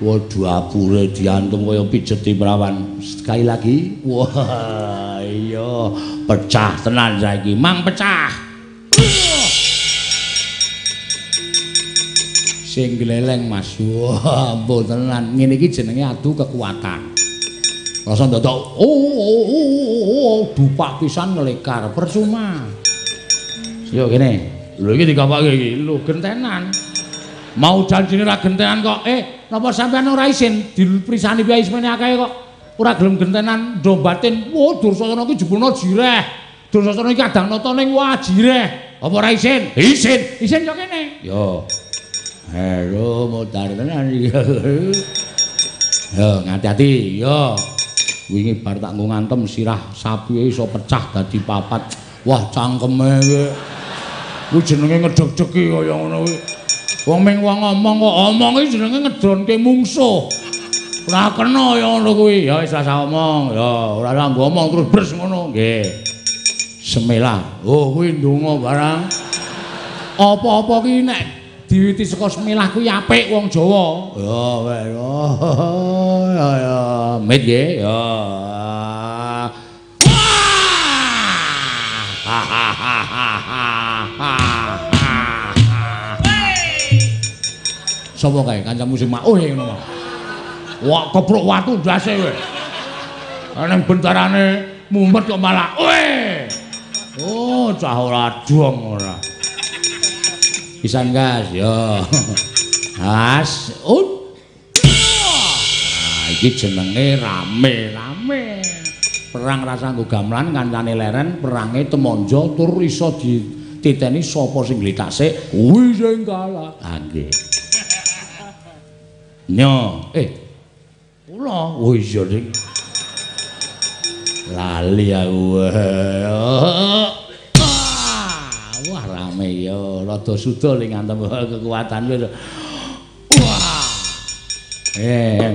Waduh apure diantem kaya pijeti perawan. Sekali lagi. Wah, iya pecah tenan saiki. Mang pecah. Sing gleleng Mas. Wah, mboten tenan. Ngene iki jenenge adu kekuatan. Rasa dadak dupak pisan ngelekar percuma. Yo kene. Lho iki dikapake iki. Lho gentenan. Mau janjine ra gentenan kok. Napa sampean ora isin diprisani piye ismene akeh kok. Ora gelem gentenan dombatin. Wah, Dursasana iki jebulna jireh. Dursasana iki kadang nata ning wah jireh. Apa ora isin? Isin. Isin yo kene. Yo. Halo, modar tenan iki. Yo, ngati-ati. Yo. Wingi bar tak nggo ngantem sirah sapi iso pecah dadi papat. Wah, cangkeme kowe. Ku jenenge ngedeg-degi kaya ngono kuwi. Wong ming wong ngomong kok omong iki jenenge ngedonke mungsuh. Ora kena ya ngono kuwi. Ya wis rasa omong. Ya ora nggo omong terus bres ngono. Nggih. Semelah. Oh, kuwi ndonga barang. Apa-apa ki nek diwiti saka semelah kuwi apik wong Jawa. Ya wis. Ya mit nggih. Ya. Sapa kae kancamu sing mak ngono. Wak kepruk watu ndase kowe. Nang bentarane mumet kok malah oh cah ora dong ora. Pisan gas yo. Has iki jenenge rame-rame. Perang rasa nggo gamelan kancane leren, perange temonjo tur iso dititeni sapa sing glithasik, kuwi sing kalah. Ah nggih. Nyo, kula. Oh iya Dik. Lali aku. Wah rame ya, rada sudul ning ngantem kekuatan wis. Wah.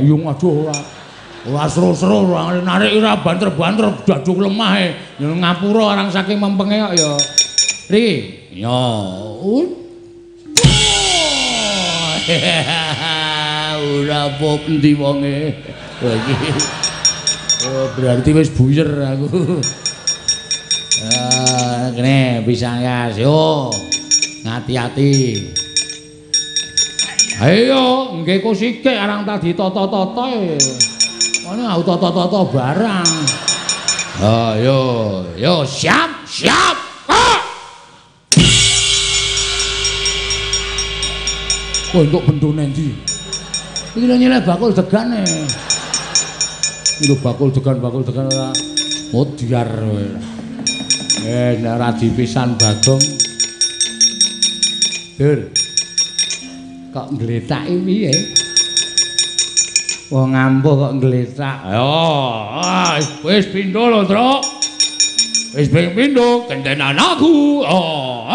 Yung aduh ora. Ora seru-seru, ora narik ora banter-banter daduk lemah ngapura arang saking mempenge kok ya. Ri, yo. Ora apa endi wonge. Oh, berarti wis buyer aku. Kene bisa gas yo. Ngati-ati. Ayo, nggih ku sithik arang tak ditata-tata e. Ngono aku tata-tata barang. Yo, siap. Kok entuk bendone ndi? Iki lho nyeleh bakul degane. Lho bakul degan ora modiar kowe. Nek ora dipisan Bagong. Dur. Kok ngletaki piye? Wong ngampuh kok nglesak. Ayo, wis pindho lho, Truk. Wis pindho gentenan aku. Oh,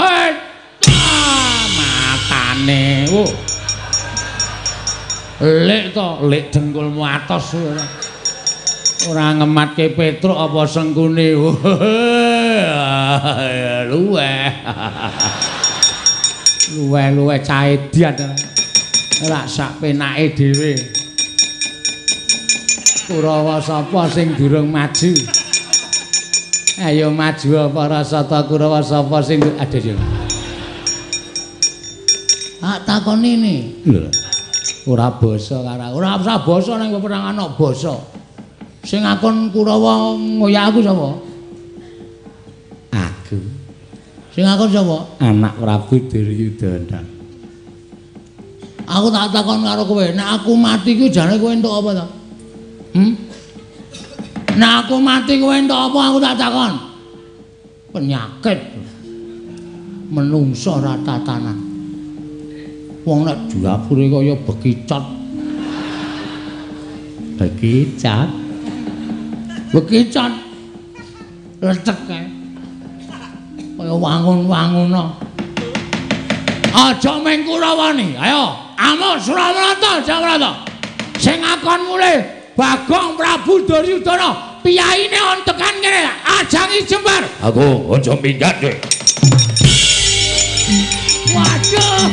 matane. Lek to, lek dengkulmu atos ora. Ora ngematke Petruk apa sengkune. Luweh. Luweh caedian. Ora sak penake dhewe. Kurawa sapa sing durung maju? Ayo maju apa Rasata Kurawa sapa sing ada yo. Takoni ni. Lho. Ora basa karo. Ora usah basa ning peperangan ana basa. Sing ngakon Kurawa ngoyak aku sapa? Aku. Sing ngakon sapa? Anak Prabu Duryudana. Aku tak takon karo kowe, nek aku mati ku jane kowe entuk apa to? Nek aku mati kowe entuk apa aku tak takon? Penyakit. Menungso ra tatanan. Wong nek jurapure kaya bekicot. Bekicot. Bekicot. Lecek kae. Kaya wangun-wanguna. Aja meng Kurawani. Ayo, amuk Suramanata, Jamrata. Sing ngakon mulih Bagong Prabu Duryudana, piyaine on tekan kene, ajangi jembar. Aku aja minggat kowe. Waduh.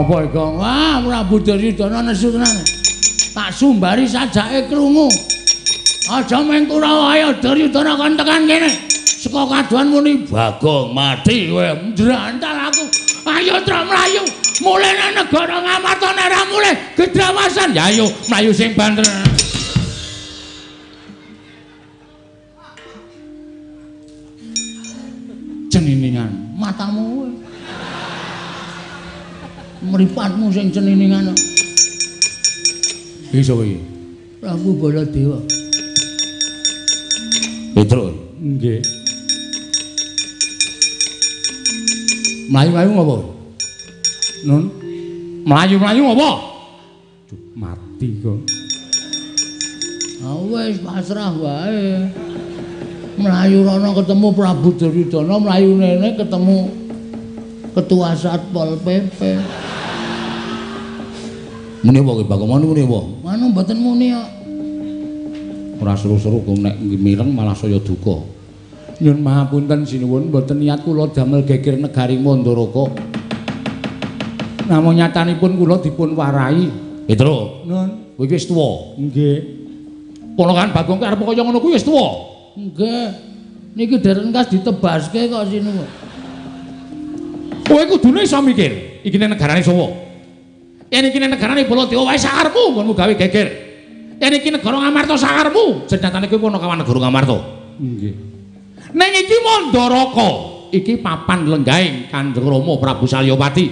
Apa iki? Wah, Prabu Duryudana nesu tenan. Tak sumbari sajake krungu. Aja meng Kurawa ayo Duryudana kon tekan kene. Saka kaduan muni Bagong mati kowe ndrantal aku. Ayo Truk mlayu. Mulih nang negara Ngamarta nek ora mulih gedrawasan. Ya ayo mlayu sing banter. Ceniningan matamu kowe. Mripatmu sing ceniningan. Iki sapa iki? Prabu Baladewa. Petruk. Nggih. Mlayu-mlayu ngopo? Nun. Mlayu-mlayu ngopo? Mati kok. Ah wis pasrah wae. Mlayu rono ketemu Prabu Duryudana, mlayu nene ketemu Ketua Satpol PP. Muni apa ki Bagong muni apa? Manu mboten muni kok. Ora seru-seru kok nek mireng malah saya duka. Nyun mahapunten sinuwun mboten niat kula damel geger negari Mandaraka. Namung nyatanipun kula dipun warai. Petruk. Nun, kowe wis tuwa. Nggih. Ponakan Bagong arep kaya ngono kuwi wis tuwa. Nggih. Niki dereng kas ditebaske kok sinuwun. Kowe kudune iso mikir, iki negarane sapa? Yen iki negarane Baladewa wae sakarepmu nggonmu gawe geger. Yen iki negara Ngamarta sakarepmu, jenatane kowe Punakawan negara Ngamarta. Nggih. Ning iki Mandaraka, iki papan lenggahing Kanjeng Rama Prabu Salyapati.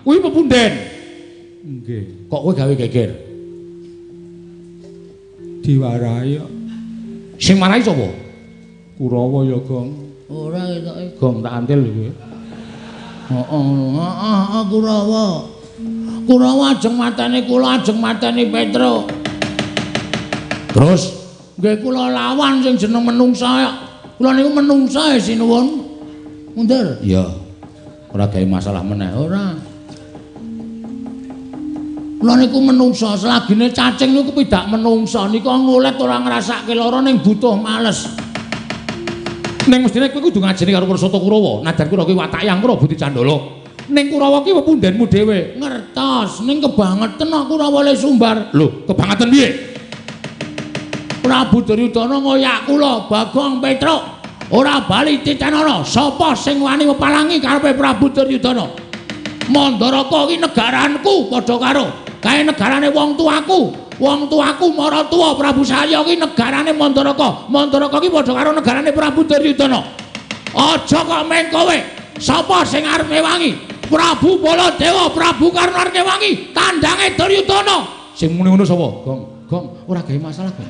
Kuwi pepunden. Nggih. Kok kowe gawe geger? Diwarai kok. Sing marai sapa? Kurawa ya, Gong. Ora ketoke. Gong tak antil kowe. Heeh, Kurawa. Kurawa ajeng mateni kula, ajeng mateni Petruk. Terus nggih kula lawan sing jeneng menungsa. Kula niku menungsa sinuwun. Mundur. Iya. Ora gawe masalah meneh. Ora. Kula niku menungsa, selagine cacing niku pidak menungsa. Nika ngulet ora ngrasake lara ning butuh males. Ning mestine kowe kudu ngajeni karo Pursata Kurawa. Nadan kira kowe watak yang Budi Candala. Ning Kurawa ki pepundenmu dhewe. Ngertos, ning kebangetan kok Kurawa le sumbar. Lho, kebangetan piye? Prabu Duryudana ngoyak kula Bagong Petruk ora bali titenono sapa sing wani mepalangi karepe Prabu Duryudana. Mandaraka iki negaranku padha karo kae negarane wong tuaku. Wong tuaku maratuwa Prabu Salya iki negarane Mandaraka. Mandaraka iki padha karo negarane Prabu Duryudana. Aja kok meng kowe. Sapa sing arep ngewangi? Prabu Baladewa, Prabu Karna arep ngewangi tandange Duryudana. Sing muni ngono sapa? Gong, ora gawe masalah, Gong.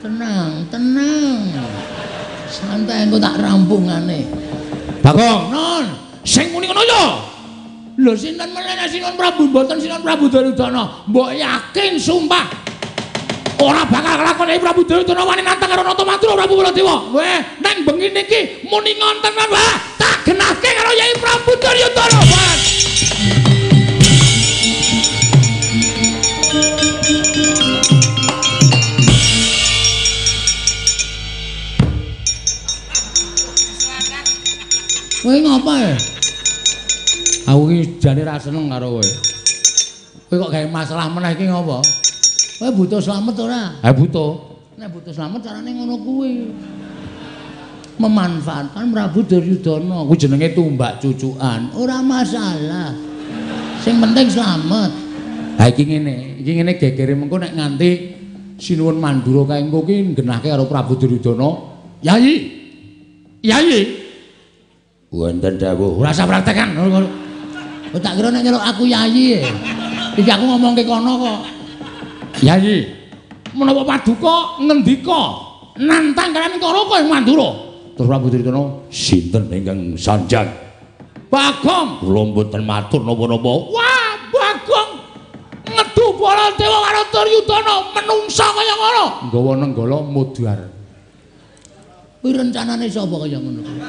Tenang. Santai engko tak rampungane. Bagong, non. Sing muni ngono ya. Lho sinten meneh Sinuwun Prabu mboten Sinuwun Prabu Duryudana. Mbok yakin sumpah ora bakal kelakone Prabu Duryudana wani nantang karo Natamantura Prabu Baladewa. Weh, nang bengi niki muni ngonten wae tak genahke karo Yai Prabu Duryudana. Kowe ngapa ya? Aku iki jane ra seneng karo kowe. Kowe kok gawe masalah meneh iki ngapa? Kowe butuh slamet ora? Butuh. Nek butuh slamet carane ngono kuwi. Memanfaatkan Prabu Duryudana. Kuwi jenenge tumbak cucukan. Ora masalah. Sing penting slamet. Ha iki ngene gegere mengko nek nganti Sinuwun Mandura kae engko ki nggenahke karo Prabu Duryudana. Yayi. Wonten dawuh, ora usah praktekan. Kok tak kira nek nyeluk aku yayi. Iki aku ngomongke kono kok. Yayi, menapa paduka ngendika nantang kalian karo kowe Mandura? Terus Prabu Duryudana, sinten ingkang sanjang? Bagong, kula mboten matur napa-napa. Wah, Bagong ngedu Baladewa karo Duryudana menungsa kaya ngono. Nggawa nenggala mudhar. Kuwi rencanane sapa kaya ngono kuwi?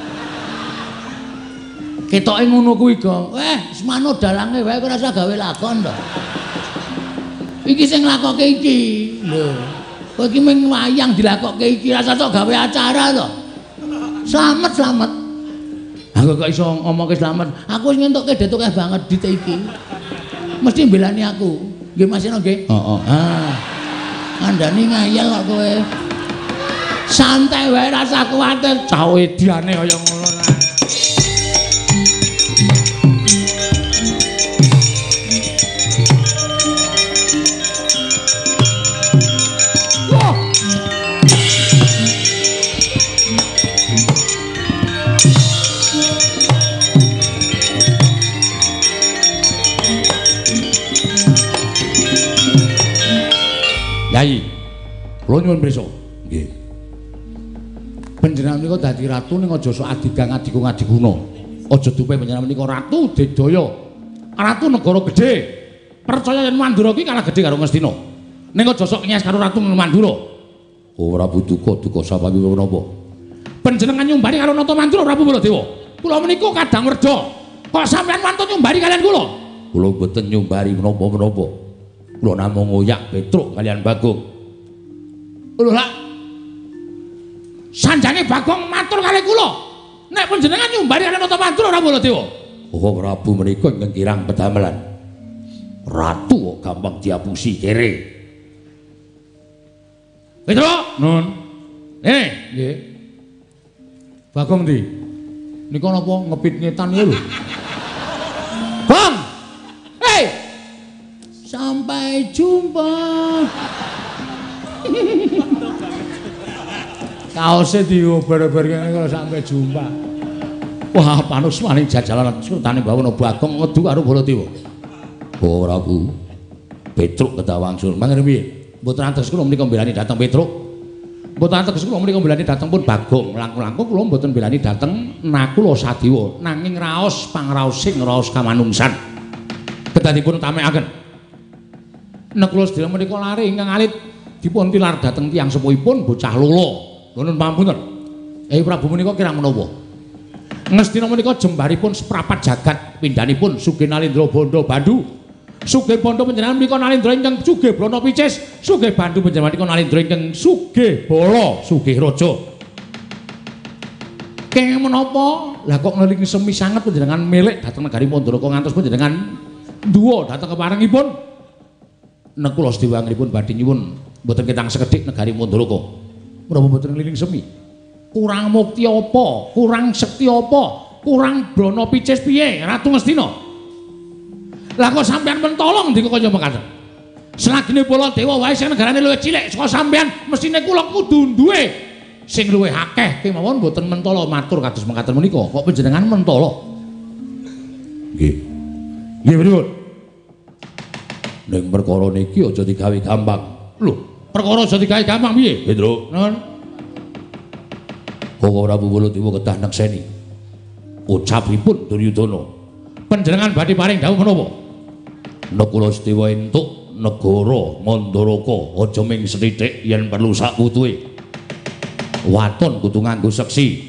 Ketoke ngono kuwi, Gong. Wis manut dalange wae ora usah gawe lakon to. Iki sing nglakoke iki. Lho. Kowe iki mung wayang dilakokke iki, ora usah gawe acara to. Slamet. Aku kok iso ngomongke slamet. Aku wis ngentukke detuke banget dit iki. Mesti mbelani aku. Nggih Mas Eno nggih? Heeh. Kandhani ngayal kok kowe. Santai wae ora usah kuwatir. Cah ediane kaya ngono. Yai, kula nyuwun pirsa. Nggih. Panjenengan menika dadi ratu ning aja sok adigang adiguna. Aja dupe panjenengan menika ratu Dedaya. Ratu negara gedhe. Percaya yen Mandura kuwi kalah gedhe karo Ngastina. Ning aja sok nyes karo ratu Mandura. Ora butuh duka sapawi menapa. Panjenengan nyumbari karo Natamantura Prabu Baladewa. Kula menika kadang werda. Kok sampeyan wantun nyumbari kalian kula? Kula boten nyumbari menapa-menapa. Kula namung ngoyak Petruk kalian Bagong. Lho lak. Sanjange Bagong matur kalih kula. Nek panjenengan nyumbari kalian Natamantura Prabu Baladewa. Oh Prabu menika ingkang kirang pedamelan. Ratu kok gampang diapusi kere. Petruk, nun. Nggih. Bagong ndi? Nika napa ngepit ngetan ya lho. Bang. Hei. Sampai jumpa. Kaose diobar-obar kene kok sampai jumpa. Wah, panus maning jajalan Sultane Bawana Bagong ngedu karo Baladewa. Oh, Prabu. Petruk kedah wangsul. Mangke piye? Mboten antes kula menika mbelani dhateng Petruk. Mboten antes kula menika mbelani dhateng pun Bagong. Langkung-langkung kula mboten mbelani dhateng Nakula Sadewa. Nanging raos pangraosing raos kamanungsan. Kedah dipun tamekaken. Nakula sedaya menika lare ingkang alit dipun tilar dhateng tiyang sepuhipun bocah lolo. Nuwun pamunten. Prabu menika kirang menapa? Ngastina menika jembaripun seprapat jagat pindhanipun Sugih Nalindra Banda Bandu. Sugih Banda panjenengan menika Nalindra ingkang sugih Brana Picis. Sugih Bandu panjenengan menika Nalindra ingkang sugih Bala sugih raja. Kenging menapa? Lah kok ngelingi semi sanget panjenengan milik dhateng negari Mandaraka ngantos panjenengan duwa dhateng keparengipun. Nakula Sedewa anggenipun badhe nyuwun Mboten ketang sekedhik negari Mandaraka. Menapa mboten ngliling semi? Kurang mukti apa? Kurang sekti apa? Kurang brana picis piye, Ratu Ngastina? Lah kok sampean mentolong ndika kaya mekaten? Selagine Baladewa wae sing negarane luwih cilik saka sampean, mestine kula kudu duwe sing luwih akeh kemawon mboten mentala matur kados mekaten menika. Kok panjenengan mentala? Nggih. Nggih, pripun? Ning perkara niki aja digawe gampang. Lho, perkara aja digawe gampang piye? Nggih, Tru. Nun. Kok Prabu Baladewa kedah nekseni. Ucapipun Duryudana. Panjenengan badhe paring dawuh menapa? Nek kula Sedewa entuk negara Mandaraka aja ming sethithik yen perlu sak putuhe. Waton kudu nganggo seksi.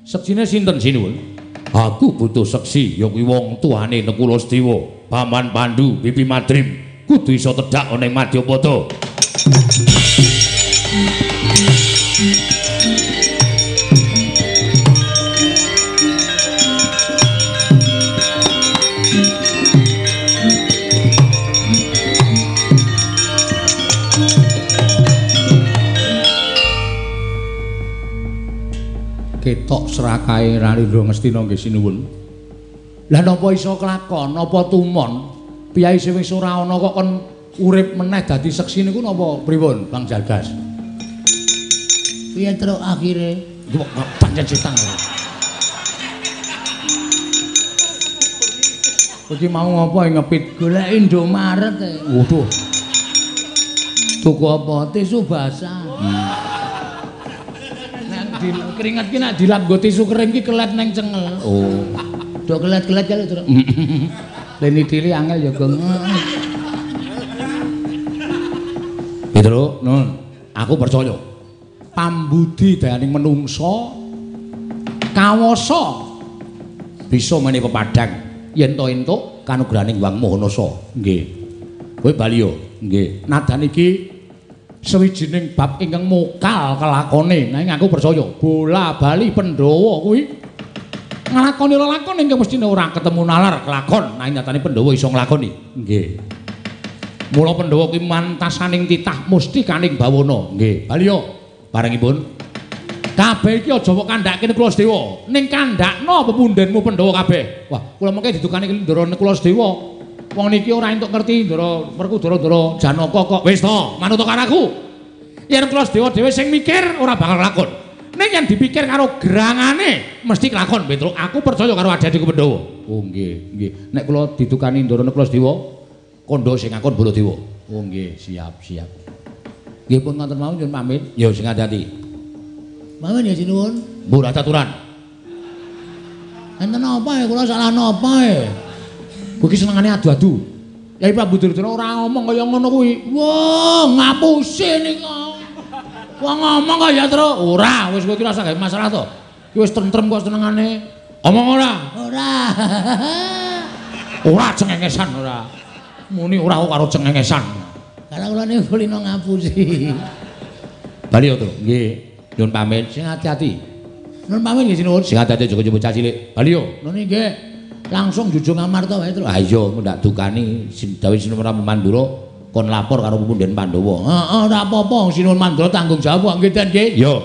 Seksine sinten sinuwun? Aku butuh seksi ya kuwi wong tuane Nekula Sedewa, Paman Pandhu, Bibi Madrim kudu iso tedhak ana ing Madyapada. Ketok serakahe Ralindra Ngastina nggih sinuwun. Lah napa iso kelakon, napa tumon? Piyai sing wis ora ana kok kon urip meneh dadi seksi niku napa pripun, Bang Jagas? Piye terus akhire? Kok pancen cetang. Iki mau ngapa ngepit golek Indomaret e. Waduh. Tuku apa? Tisu basah. Keringat ki nek dilap nggo tisu kering ki kelet nang cengel. Oh. Do kelet-kelet kali terus. Leni dili angel ya, Gong. Pedro, nun, aku percaya. Pambudi dayaning menungsa kawasa bisa mene pepadhang yen to entuk kanugrahaning Wang Mahanasa. Nggih. Kowe bali yo. Nggih. Nadan iki sawijining bab ingkang mokal kelakone. Nanging aku percaya bola bali Pandhawa kuwi nglakoni lelakon ingkang mestine ora ketemu nalar kelakon. Nanging nyatane Pandhawa iso nglakoni. Nggih. Mula Pandhawa kuwi mantasaning titah mustikaning bawana. Nggih. Bali yo. Barengipun kabeh iki aja kok kandhake Nekula Sedewa. Ning kandhakno pepundhenmu Pandhawa kabeh. Wah, kula mengke didukani Ndara Nekula Sedewa. Wong niki ora entuk ngerti Ndara Werkudara Janaka kok. Wis to, manut karo aku. Yen Nekula Sedewa dhewe sing mikir ora bakal lakon. Ning yen dipikir karo gerangane mesti kelakon, Petruk. Aku percaya karo adi-adiku Pandhawa. Oh nggih, nggih. Nek kula didukani Ndara Nekula Sedewa, kandha sing ngakon Baladewa. Oh nggih, siap, siap. Nggih pun ngoten mawon nyuwun pamit. Ya sing ati-ati. Mawon ya sinuwun. Mbur aturan. Enten apa ya kula salah napa ya? Kuwi senengane adu-adu. Yai Prabu Duryudana ora ngomong kaya ngono kuwi. Wah, ngapusi nika. Wong ngomong kaya terus ora, wis kowe iki rasa gawe masalah to. Ki wis tentrem kok senengane. Omong ora? Ora. Ora cengengesan ora. Muni ora karo cengengesan. Karena kula niku kulino ngapusi. Bali to, nggih. Nyuwun pamit, sing ati-ati. Nyuwun pamit nggih sinuwun. Sing ati-ati aja bocah cilik. Bali yo. Nuni nggih. Langsung jujung amarta wae terus. Ah iya, ndak dukani dawuh Sinuwun Mandura kon lapor karo Pepundhen Pandhawa. Heeh, ora apa-apa, Sinuwun Mandura tanggung jawab nggih Den nggih. Yo.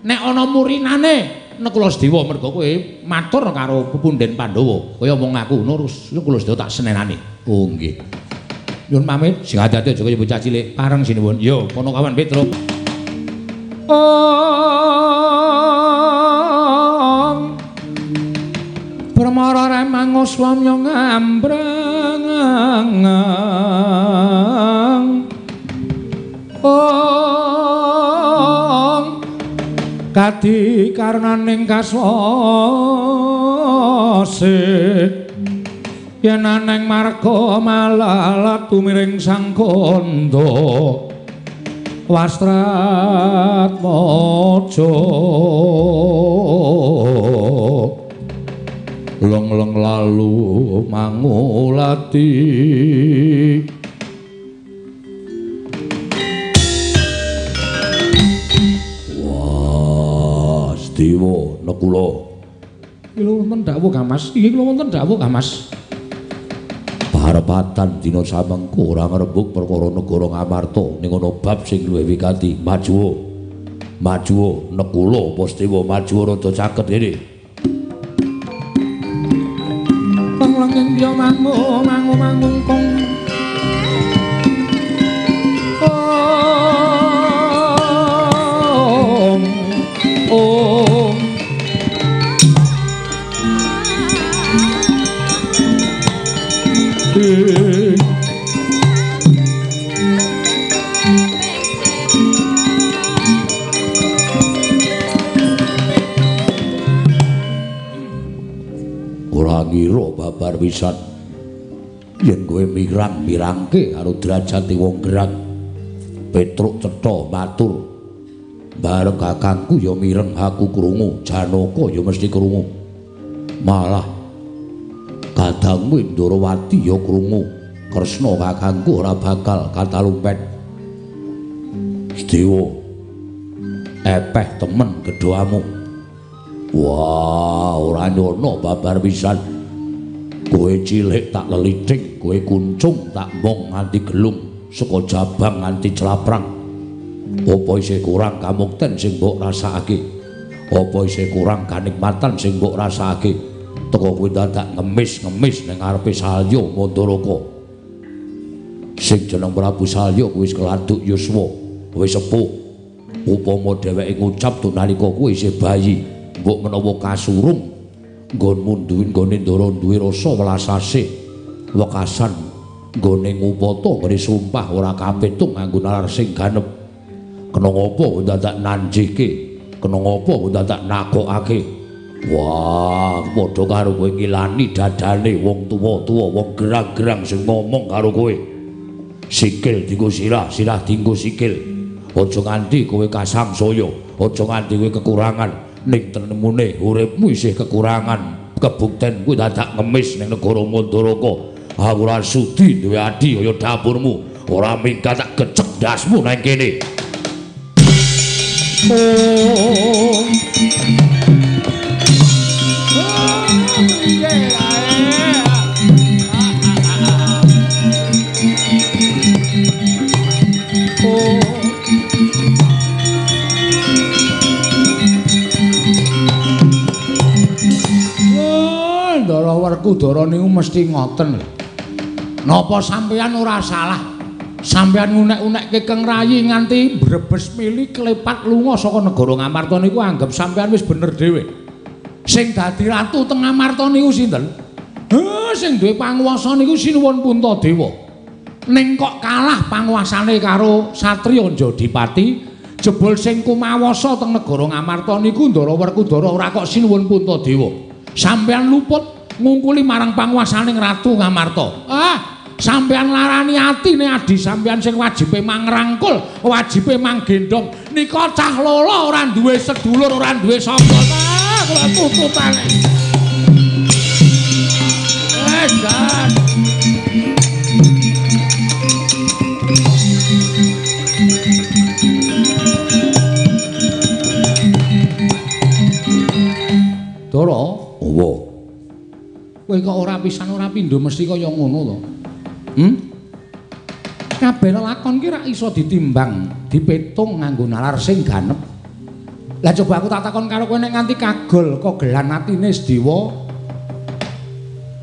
Nek ana murinane Nekula Sedewa mergo kowe matur karo Pepundhen Pandhawa, kaya omong aku nurus Nekula Sedewa tak senenane. Oh nggih. Nyuwun pamit, sing ati-ati aja kaya bocah cilik. Pareng Sinuwun. Yo, kono kawan Petruk. Permara remang swamya ngambrang. Kadi karnaning kaswase yen aneng marga malalat tumiring sang kandha wastrat maja leng-leng lalu mangulati wah Sedewa Nekula iki lho wonten dawuh Kang Mas iki lho wonten dawuh Kang Mas. Parep kapatan dina samengko ora ngrembug perkara negara Ngamarta ning ana bab sing luwih wigati. Maju nekula Pastewa maju rada caket dene. Panglenging dia mangu kong. Ora ngira babar pisan yen kowe mirang-mirangke karo derajate wong gerang. Petruk cetha matur bareng kakangku ya mireng, aku krungu, Janaka ya mesti krungu. Malah kadangmu Ndarawati ya krungu, Kresna kakangku ora bakal katalumpet. Sedewa epeh temen gedhoamu. Wah, ora nyono babar pisan. Kowe cilik tak leliting, kowe kuncung tak mong nganti gelung, saka jabang nganti celaprang. Apa isih kurang kamukten sing mbok rasakake? Apa isih kurang kanikmatan sing mbok rasakake? Teko kowe dadak ngemis-ngemis ning ngarepe Salya Mandaraka. Sing jeneng Prabu Salya kuwi wis keladuk yuswa, wis sepuh. Upama dheweke ngucap to nalika kowe isih bayi, mbok menawa kasurung nggonmu nggone ndara duwe rasa welas asih, wekasan nggone ngupata ngene sumpah ora kapitung nganggo nalar sing ganep. Kena ngopo dadak nanjihke, kena ngopo dadak nakokake. Wah, padha karo kowe ngilani dadane wong tuwa-tuwa, wong gerang-gerang sing ngomong karo kowe. Sikil dienggo sirah, sirah dienggo sikil. Aja nganti kowe kasamsaya, aja nganti kowe kekurangan. Ning tenemune uripmu isih kekurangan. Kebukten kowe dadak ngemis ning negara Mandaraka. Aku ora sudi duwe adi kaya dapurmu. Ora minggat tak gecek ndasmu nang kene. Ndara Werkudara niku mesti ngoten. Napa sampeyan ora salah? Sampeyan ngunek-unekke Keng Rayi nganti Brebes mili klepat lunga saka negara Ngamarta niku anggap sampeyan wis bener dhewe. Sing dadi ratu teng Ngamarta niku sinten? Sing duwe panguwasa niku Sinuwun Puntadewa. Ning kok kalah panguwasane karo Satriya Jodipati, jebul sing kumawasa teng negara Ngamarta niku Ndara Werkudara ora kok Sinuwun Puntadewa. Sampeyan luput ngungkuli marang panguwasaning Ratu Ngamarta. Sampeyan larani atine adi sampeyan sing wajibe mangrangkul, wajibe manggendong. Nika cah lolo ora duwe sedulur, ora duwe sapa. Kula tututane. Jan. Dara, apa? Kowe kok ora pisan ora pindho mesti kaya ngono to? Kabeh lelakon ki rak iso ditimbang, dipetung nganggo nalar sing ganep. Lah coba aku tak takon karo kowe nek nganti kagol kogelan atine Sedewa,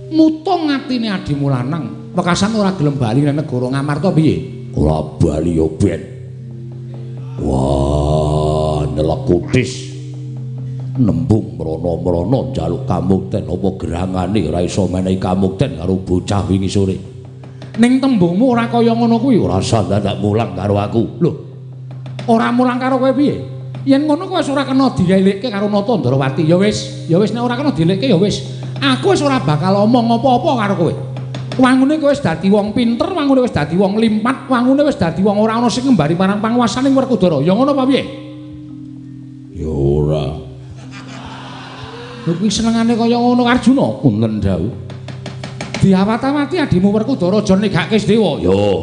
mutung atine adimu lanang, wekasan ora gelem bali nang negara Ngamarta piye? Ora bali yo ben. Wah, nelekutis. Nembung mrono-mrono njaluk kamukten apa gerangane ora iso menehi kamukten karo bocah wingi sore. Ning tembungmu ora kaya ngono kuwi. Ora usah dadak mulang karo aku. Lho. Ora mulang karo kowe piye? Yen ngono kowe wis ora kena dilelekke karo Nata Ndarawati. Ya wis nek ora kena dilelekke ya wis. Aku wis ora bakal omong apa-apa karo kowe. Wangune kowe wis dadi wong pinter, wangune wis dadi wong limpat, wangune wis dadi wong ora ana sing ngembari marang panguwasaning Werkudara. Ya ngono apa piye? Ya ora. Lho kuwi senengane kaya ngono Arjuna. Punten dawuh. Diawat-awati adimu Werkudara aja negake Sedewa. Yo.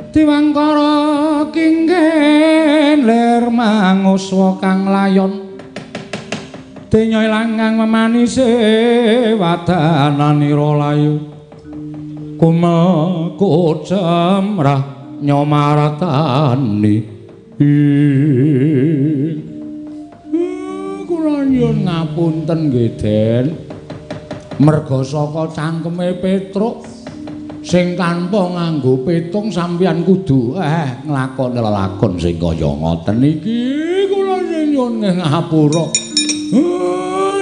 Diwangkara kinggen ler manguswa kang layon denya langang memanise wadananira layu kumeku cemrah nyomaratani kula nyuwun ngapunten nggih Den merga saka cangkeme Petruk sing tanpa nganggo pitung sampeyan kudu nglakoni lelakon sing kaya ngoten iki kula nyuwun ngapura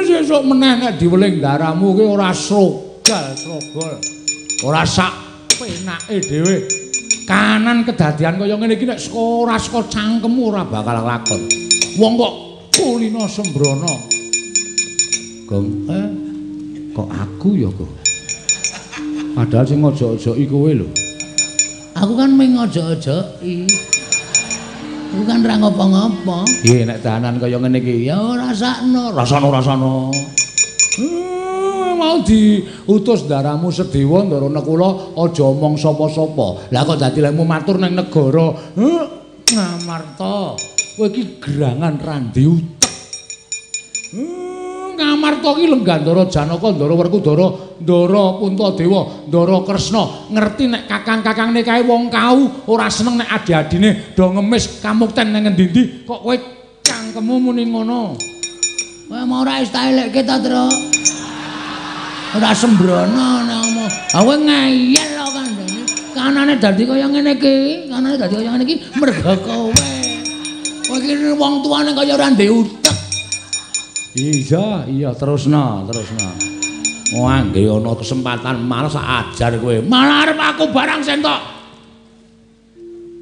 sesuk meneh nek diweling daramu ki ora srogal ora sak penake dhewe kanan kedadian kaya ngene iki nek ora saka cangkemmu ora bakal lakon wong kok kulino sembrono Gong kok aku ya kok padahal sing ojo-ojoki kowe lho. Aku kan mung ojo-ojoki. Aku kan ra ngopo-ngopo. Nggih nek dahanan kaya ngene iki ya rasakno. Mau diutus daramu Sedewa ndara nekula aja omong sapa-sapa. Lah kok dadi lemu matur ning negara. Ngamarta. Kowe iki gerangan randi utek. Ngamarta ki Lenggandara Janaka, Ndara Werkudara, Ndara Puntadewa, Ndara Kresna ngerti nek kakang-kakangne kae wong kau ora seneng nek adi-adine do ngemis kamukten ning endi-endi kok kowe cangkemmu muni ngono. Kowe mau ora wis tak elekke ta, Tru? Ora sembrono nek omong. Ha kowe ngeyel kok kandhane. Kanane dadi kaya ngene iki, merga kowe. Kowe iki wong tuane kaya ora ndek utek. Iya, terusna. Wah, nggih ana kesempatan malah sak ajar kowe. Malah arep aku barang sentok.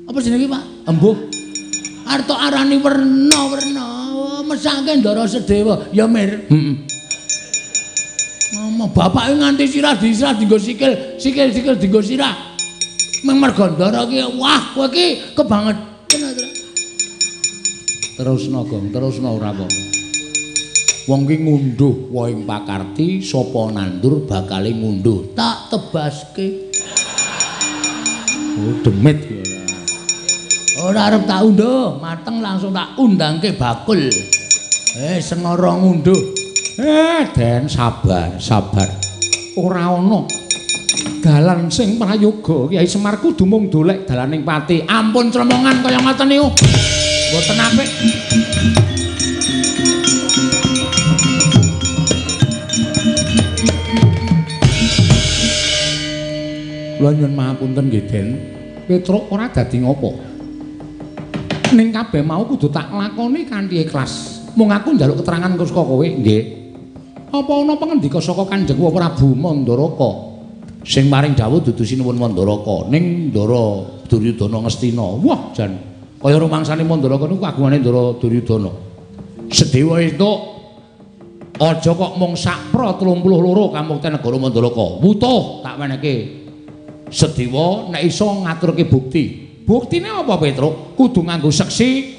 Apa jenenge, Pak? Embuh. Arep tok arani werna. Mesake Ndara Sedewa, ya Mir. Heeh. Ngomong bapake nganti sirah dienggo sikil dienggo sirah. Meng merga Ndara ki, wah, kowe ki kebangetan, Tru. Terusna ora apa-apa. Wong ki ngunduh woing pakarti sapa nandur bakale ngunduh tak tebaske. Oh demit ora arep tak unduh mateng langsung tak undangke bakul. Sengara ngunduh. Den sabar. Ora ana dalan sing prayoga Kyai Semar kudu mung dolek dalaning pati. Ampun cremongan kaya ngoten niku. Mboten apik. Kula nyuwun mahapunten nggih Den. Petruk ora dadi ngopo. Ning kabeh mau kudu tak lakoni kanthi ikhlas. Mung aku njaluk keterangan saka kowe, nggih. Apa ana pangendika saka Kanjeng Prabu Mandaraka sing maring dawuh dudu sinuwun Mandaraka ning Ndara Duryudana Ngastina. Wah, jan kaya rumangsane Mandaraka niku kagungane Ndara Duryudana. Sedewa entuk aja kok mung sakpra 32 kamukten negara Mandaraka. Wutuh tak wenehke Sedewa nek iso ngaturke bukti. Buktine apa Petruk? Kudu nganggo seksi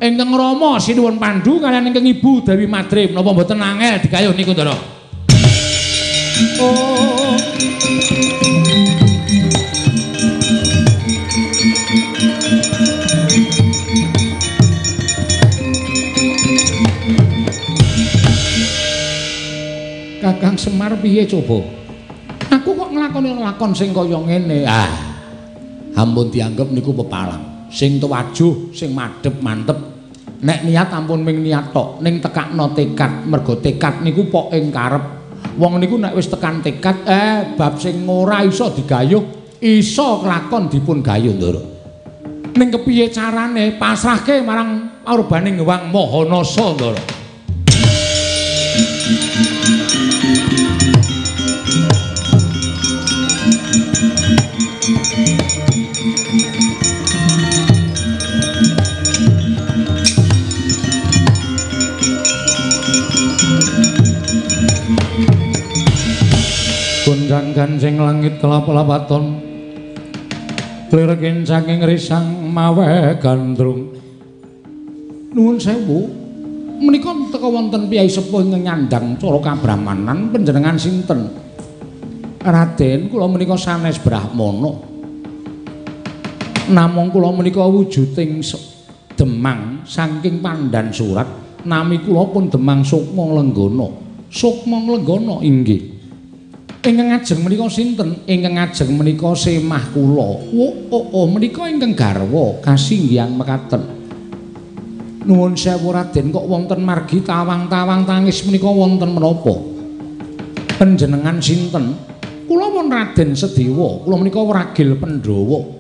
ingkang Rama Sinuwun Pandhu kaliyan ingkang Ibu Dewi Madrim. Napa mboten angel digayuh niku, Ndara? Oh. Kakang Semar piye coba? Aku kok nglakoni lakon sing kaya ngene. Ampun dianggep niku pepalang. Sing tuwajuh, sing madhep mantep. Nek niat ampun ming niat tok, ning tekakno tekad. Mergo tekad niku pok ing karep. Wong niku nek wis tekan tekad, bab sing ora iso digayuh, iso kelakon dipun gayuh, Ndara. Ning kepiye carane pasrahke marang Aurbane Gewang Mahanasa, Ndara. gancing langit kelap-lapaton klirkin saking risang mawe gandrung. Nuwun sewu, menika teka wonten piyai sepuh ingkang nyandang cara kabrahmanan panjenengan sinten? Raden, kula menika sanes Brahmana. Namung kula menika wujuding Demang saking Pandan Surat, nami kula pun Demang Sukma Lenggana. Sukma Lenggana inggih. Ingkang ngajeng menika sinten? Ingkang ngajeng menika semah kula. Oh, menika ingkang garwa kasinggihan mekaten. Nuwun sewu Raden, kok wonten margi tawang-tawang tangis menika wonten menapa? Panjenengan sinten? Kula pun Raden Sedewa, kula menika Wragil Pandhawa.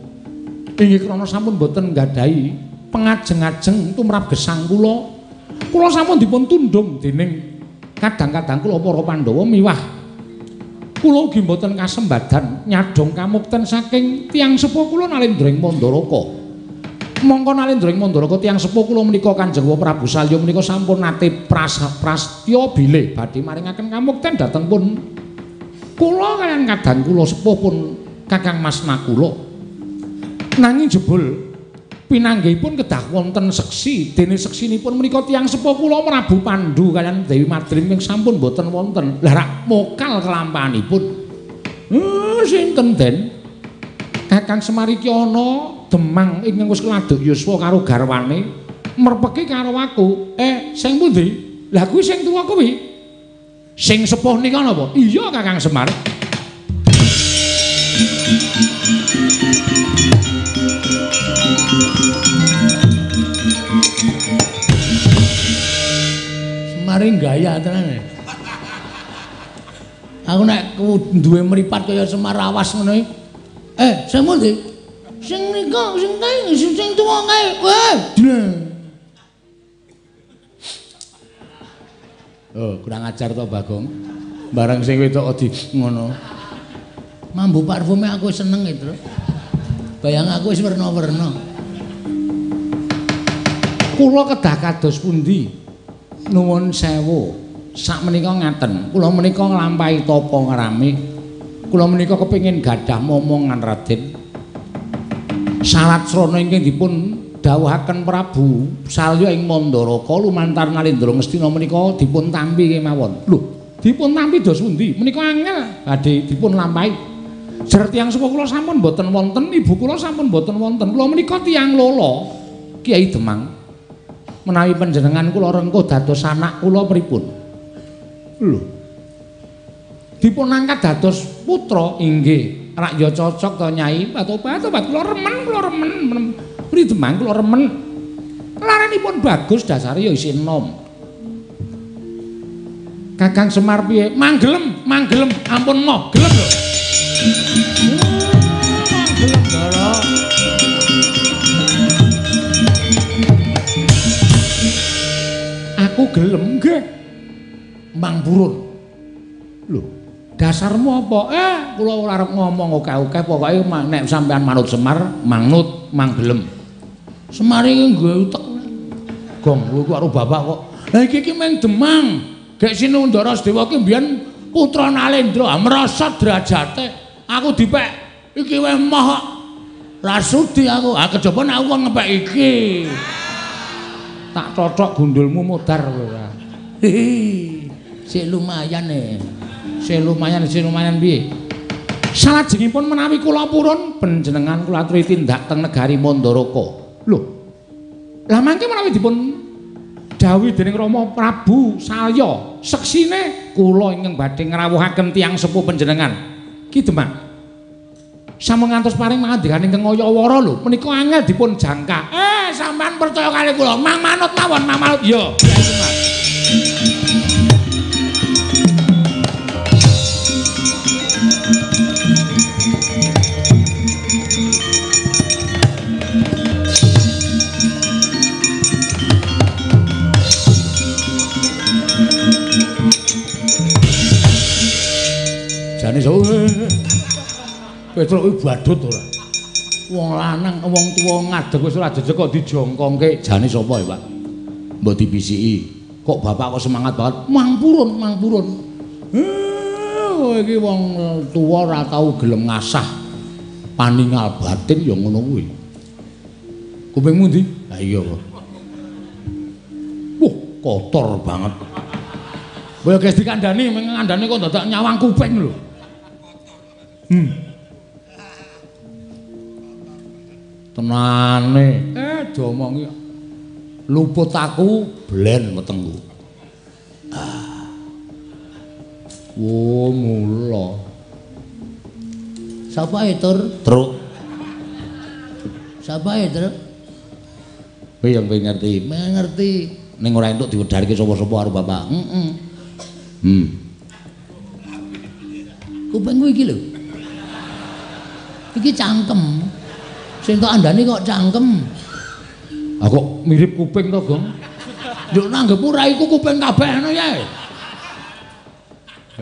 Inggih krana sampun boten nggadahi pengajeng-ajeng tumrap gesang kula. Kula sampun dipun tundhung dening kadang-kadang kula para Pandhawa miwah kula ugi mboten kasembadan nyadong kamukten saking tiyang sepuh kula Nalendring Mandaraka. Mongko Nalendring Mandaraka tiyang sepuh kula menika Kanjeng Prabu Salya menika sampun nate prastya bilih badhe maringaken kamukten dhateng pun kula kaliyan kadang kula sepuh pun Kakang Mas Nakula. Nanging jebul pinanggihipun kedah wonten seksi, dene seksinipun menika tiyang sepuh kula Prabu Pandhu kaliyan Dewi Madrim ing sampun boten wonten. Lah rak mokal kelampahanipun. Sinten den? Kakang Semarikyana Demang ingkang wis keladuk yuswa karo garwane merpeki karo aku. Sing pundi? Lah kuwi sing tuwa kuwi. Sing sepuh nika napa? Iya Kakang Semar. Semaring gaya tenan. Aku nek duwe mripat kaya Semar awas ngono iki. Sing pundi? Sing nika, sing kae, sing tuwa kae. Kurang ajar to Bagong. Barang sing wedok di ngono. Mambu parfume aku seneng itu. Bayang aku wis werna-werna. Kula kedah kados pundi? Nuwun sewu. Sakmenika ngaten, kula menika nglampahi tapa ngrami. Kula menika kepengin gadah momongan Raden. Salat srana ingkang dipun dawuhaken Prabu Salya ing Mandaraka lumantar Nalendra Ngastina menika dipun tampi kemawon. Lho, dipun tampi dos pundi? Menika angel badhe dipun lampahi. Jer tiyang sepuh kula sampun boten wonten, ibu kula sampun boten wonten. Kula menika tiyang lolo Kiai Demang. Menawi panjenengan kula rengkuh dados anak kula pripun? Lho. Dipun angkat dados putra inggih. Rak ya cocok to Nyai. Patobat kula remen. Pri Demang kula remen. Larenipun bagus dasare ya isih enom. Kakang Semar piye? Manggelem, ampun moh, gelem lho. Gelem dara. Aku gelem nggih. Mang Purun. Lho, dasarmu apa? Kula ora arep ngomong akeh-akeh, pokoke nek sampean manut Semar, manut, mang gelem. Semar iki nggawe utek. Gong, kowe karo bapak kok. Lah iki meng Demang. Gek Sinundara Sedewa ki mbiyen putra Nalendra, merosot derajate. Aku dipek iki wis moh kok. Ra sudi aku. Kejaba nek aku ngepek iki. Tak cocok gundulmu modar kowe. Sik lumayan Sik lumayan piye? Salajengipun menawi kula purun panjenengan kula aturi tindak teng negari Mandaraka. Lho. Lah mangke menawi dipun dawuhi dening Rama Prabu Salya, seksine kula ingkang badhe ngrawuhaken tiyang sepuh panjenengan. Ki Demang. Sampun ngantos paring mangandikan ingkang ngayawara lho, menika angel dipun jangka. Sampean percaya kali kula, mang manut mawon, mang manut. Iya, Kyai Semar. Jane Petruk iki badut ora. Wong lanang, wong tuwa ngadeg wis ora jejeg kok dijongkongke. Jane sapa ya, Pak? Mbok dibisiki. Kok bapak kok semangat banget? Mang Purun. iki wong tuwa ora tau gelem ngasah paningal batin ya ngono kuwi. Kupingmu ndi? Ha iya kok. Wah, kotor banget. Kowe guys dikandani ngandani kok dadak nyawang kuping lho. Tenane, diomongi luput aku blen wetengku. Mula. Sapa Tur? Truk. Sapa Tur? Kowe yang ngerti? Ngerti. Ning ora entuk diwedharke sapa-sapa karo bapak. Kupingku iki lho. Iki cangkem. Sing tok andane kok cangkem. Ah kok mirip kuping to, Gong? Yo nanggep ora iku kuping kabeh ngono ya.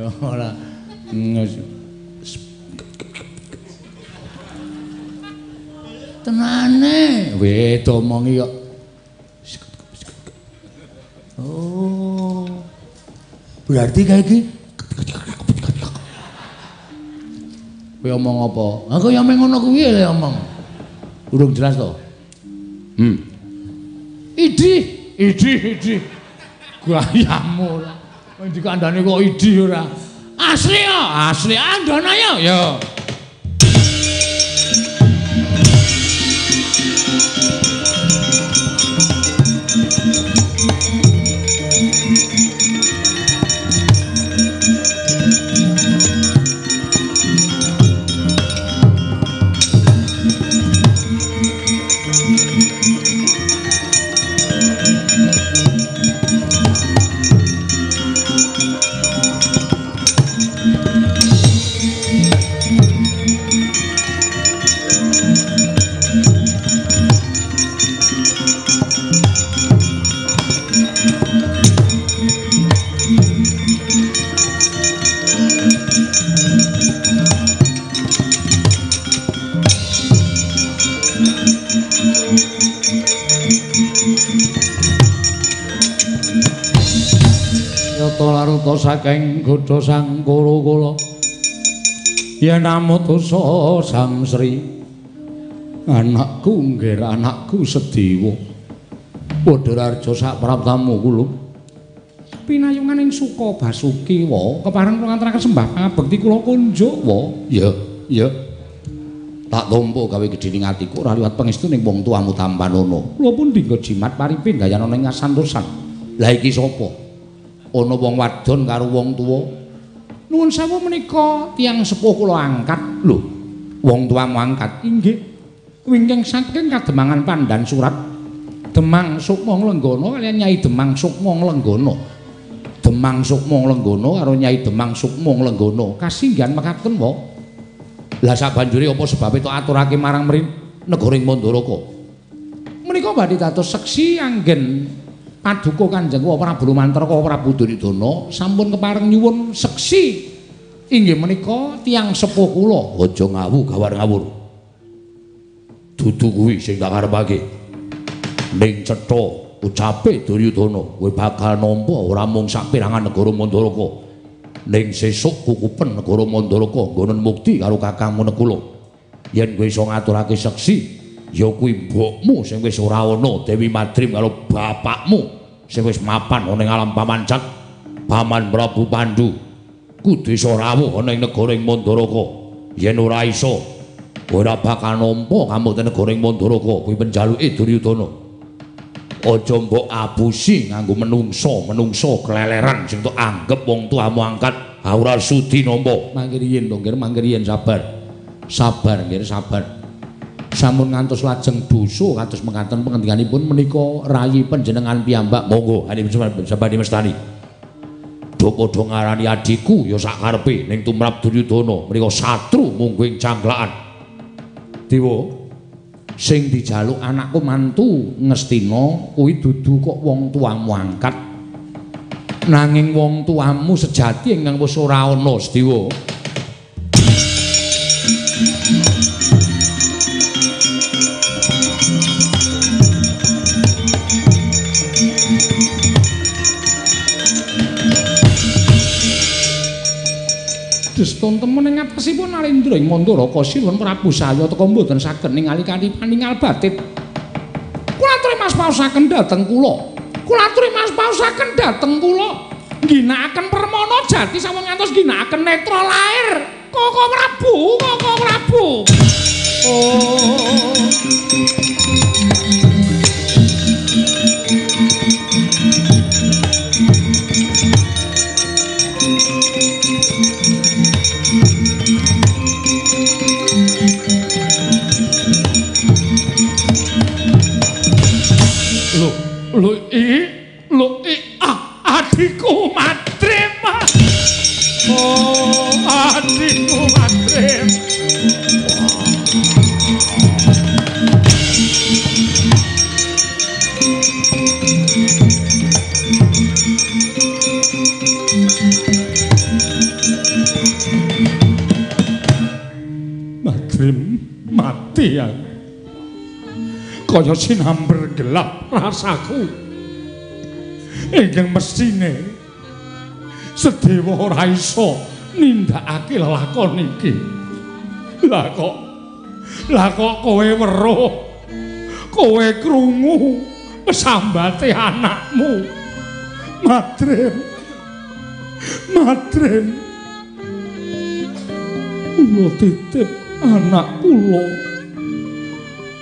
Ya ora. Tenane, weh domongi kok. Oh. Berarti kayak iki. Kowe omong apa? Aku yang ngono kuwi lho omong. Urung jelas to? Idi. Gayamu ora. Kowe dikandani kok idi ora. Asli andana ya. Laruta saking godha sang kala yen amutusa sang Sri anakku ngger anakku Sediwa padha arja sak praptamu kula pinayungan ing Suka Basuki wa kepareng ngantaraken sembah pangabekti kula kunjuk wa ya tak tampa gawe gedhening atiku ora liwat pangestu ning wong tuamu Tampanono kula pun dinggo jimat paripin gayana ning ngasantosan lha iki sapa ana wong wadon karo wong tuwa. Nuwun sewu menika tiyang sepuh kula angkat. Lho, wong tuamu angkat. Inggih. Wingking saking Kademangan Pandan Surat. Demang Sukma Nglenggana kaliyan Nyai Demang Sukma Nglenggana. Demang Sukma Nglenggana karo Nyai Demang Sukma Nglenggana kasinggihan mekaten wae. Lah sabanjure apa sebabe tok aturake marang negaring Mandaraka. Menika badhe dados seksi anggen Paduka Kanjeng Prabu Mantraka Prabu Duryudana sampun kepareng nyuwun seksi inggih menika tiyang sepuh kula aja ngawu gawar ngawur dudu kuwi sing tak karepake ning cetha ucape Duryudana kowe bakal nampa ora mung saperangan negara Mandaraka ning sesuk kukupen negara Mandaraka nggonen mukti karo kakangmu Nekula yen kowe iso ngaturake seksi ya kuwi mbokmu sing wis ora ana Dewi Madrim karo bapakmu sing wis mapan ana ing alam pamancat Paman Prabu Pandhu kudu iso rawuh ana ing negara ing Mandaraka yen ora iso ora bakal nampa kamu teng negara ing Mandaraka kuwi penjaluke Duryudana aja mbok abusi nganggo menungso keleleran sing tok anggap wong tuamu angkat ora sudi nampa mangke riyen to mangke riyen sabar nggih sabar sampun ngantos lajeng dosa kados mekaten pengendikanipun menika rayi panjenengan piyambak monggo sabadi mestani do padha ngarani adiku ya sak karepe ning tumrap Duryudana menika satru mungguing cangklakan dewa sing dijaluk anakku mantu Ngastina kuwi dudu kok wong tuamu angkat nanging wong tuamu sejati ingkang wis ora ana Dewa ngestun temen ing atasipun Narendra ing Mandaraka sinuwun Prabu Saya teka mboten saged ningali kanthi paningal batit. Kula aturi mas paosaken dhateng kula. Kula aturi mas paosaken dhateng kula. Ginakaken permana jati sampun ngantos ginakaken netra lair. Koko Prabu, Koko Prabu. Oh. Lho adikku Madrim. Oh, adikku Madrim. Madrim mati ya. Kaya sinamber gelap rasaku. Ingkang mestine Sedewa ora iso nindakake lakon iki. Lah kok kowe weruh, kowe krungu pesambate anakmu. Madrim. Kula titip anak kula.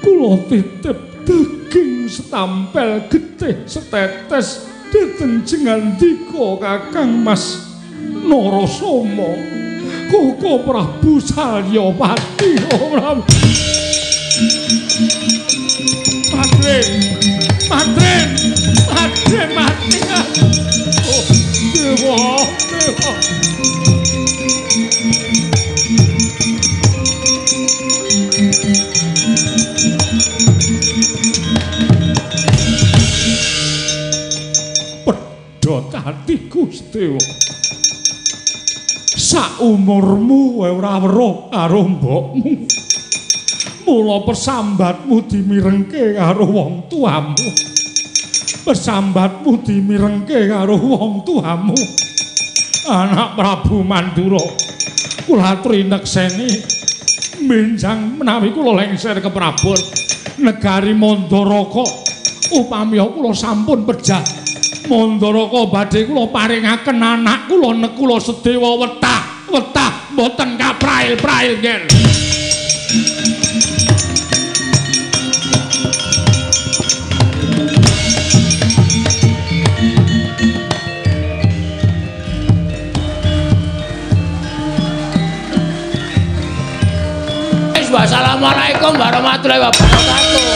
Kula titip daging setampel getih setetes dhateng jengandika Kakang Mas Narasoma Koko Prabu Salyapati. Madrim mati. Oh, Dewa. Pedhot atiku Sedewa. Saumurmu kowe ora weruh karo mbokmu. Mula persambatmu dimirengke karo wong tuamu. Persambatmu dimirengke karo wong tuamu. Anak Prabu Mandura. Kula aturi nekseni menjang menawi kula lengser ke Prabon negari Mandaraka. Upami kula sampun pejah Mandaraka badhe kula paringaken anak kula Nekula Sedewa wetah mboten kaprail-prail nggih. Assalamualaikum warahmatullahi wabarakatuh.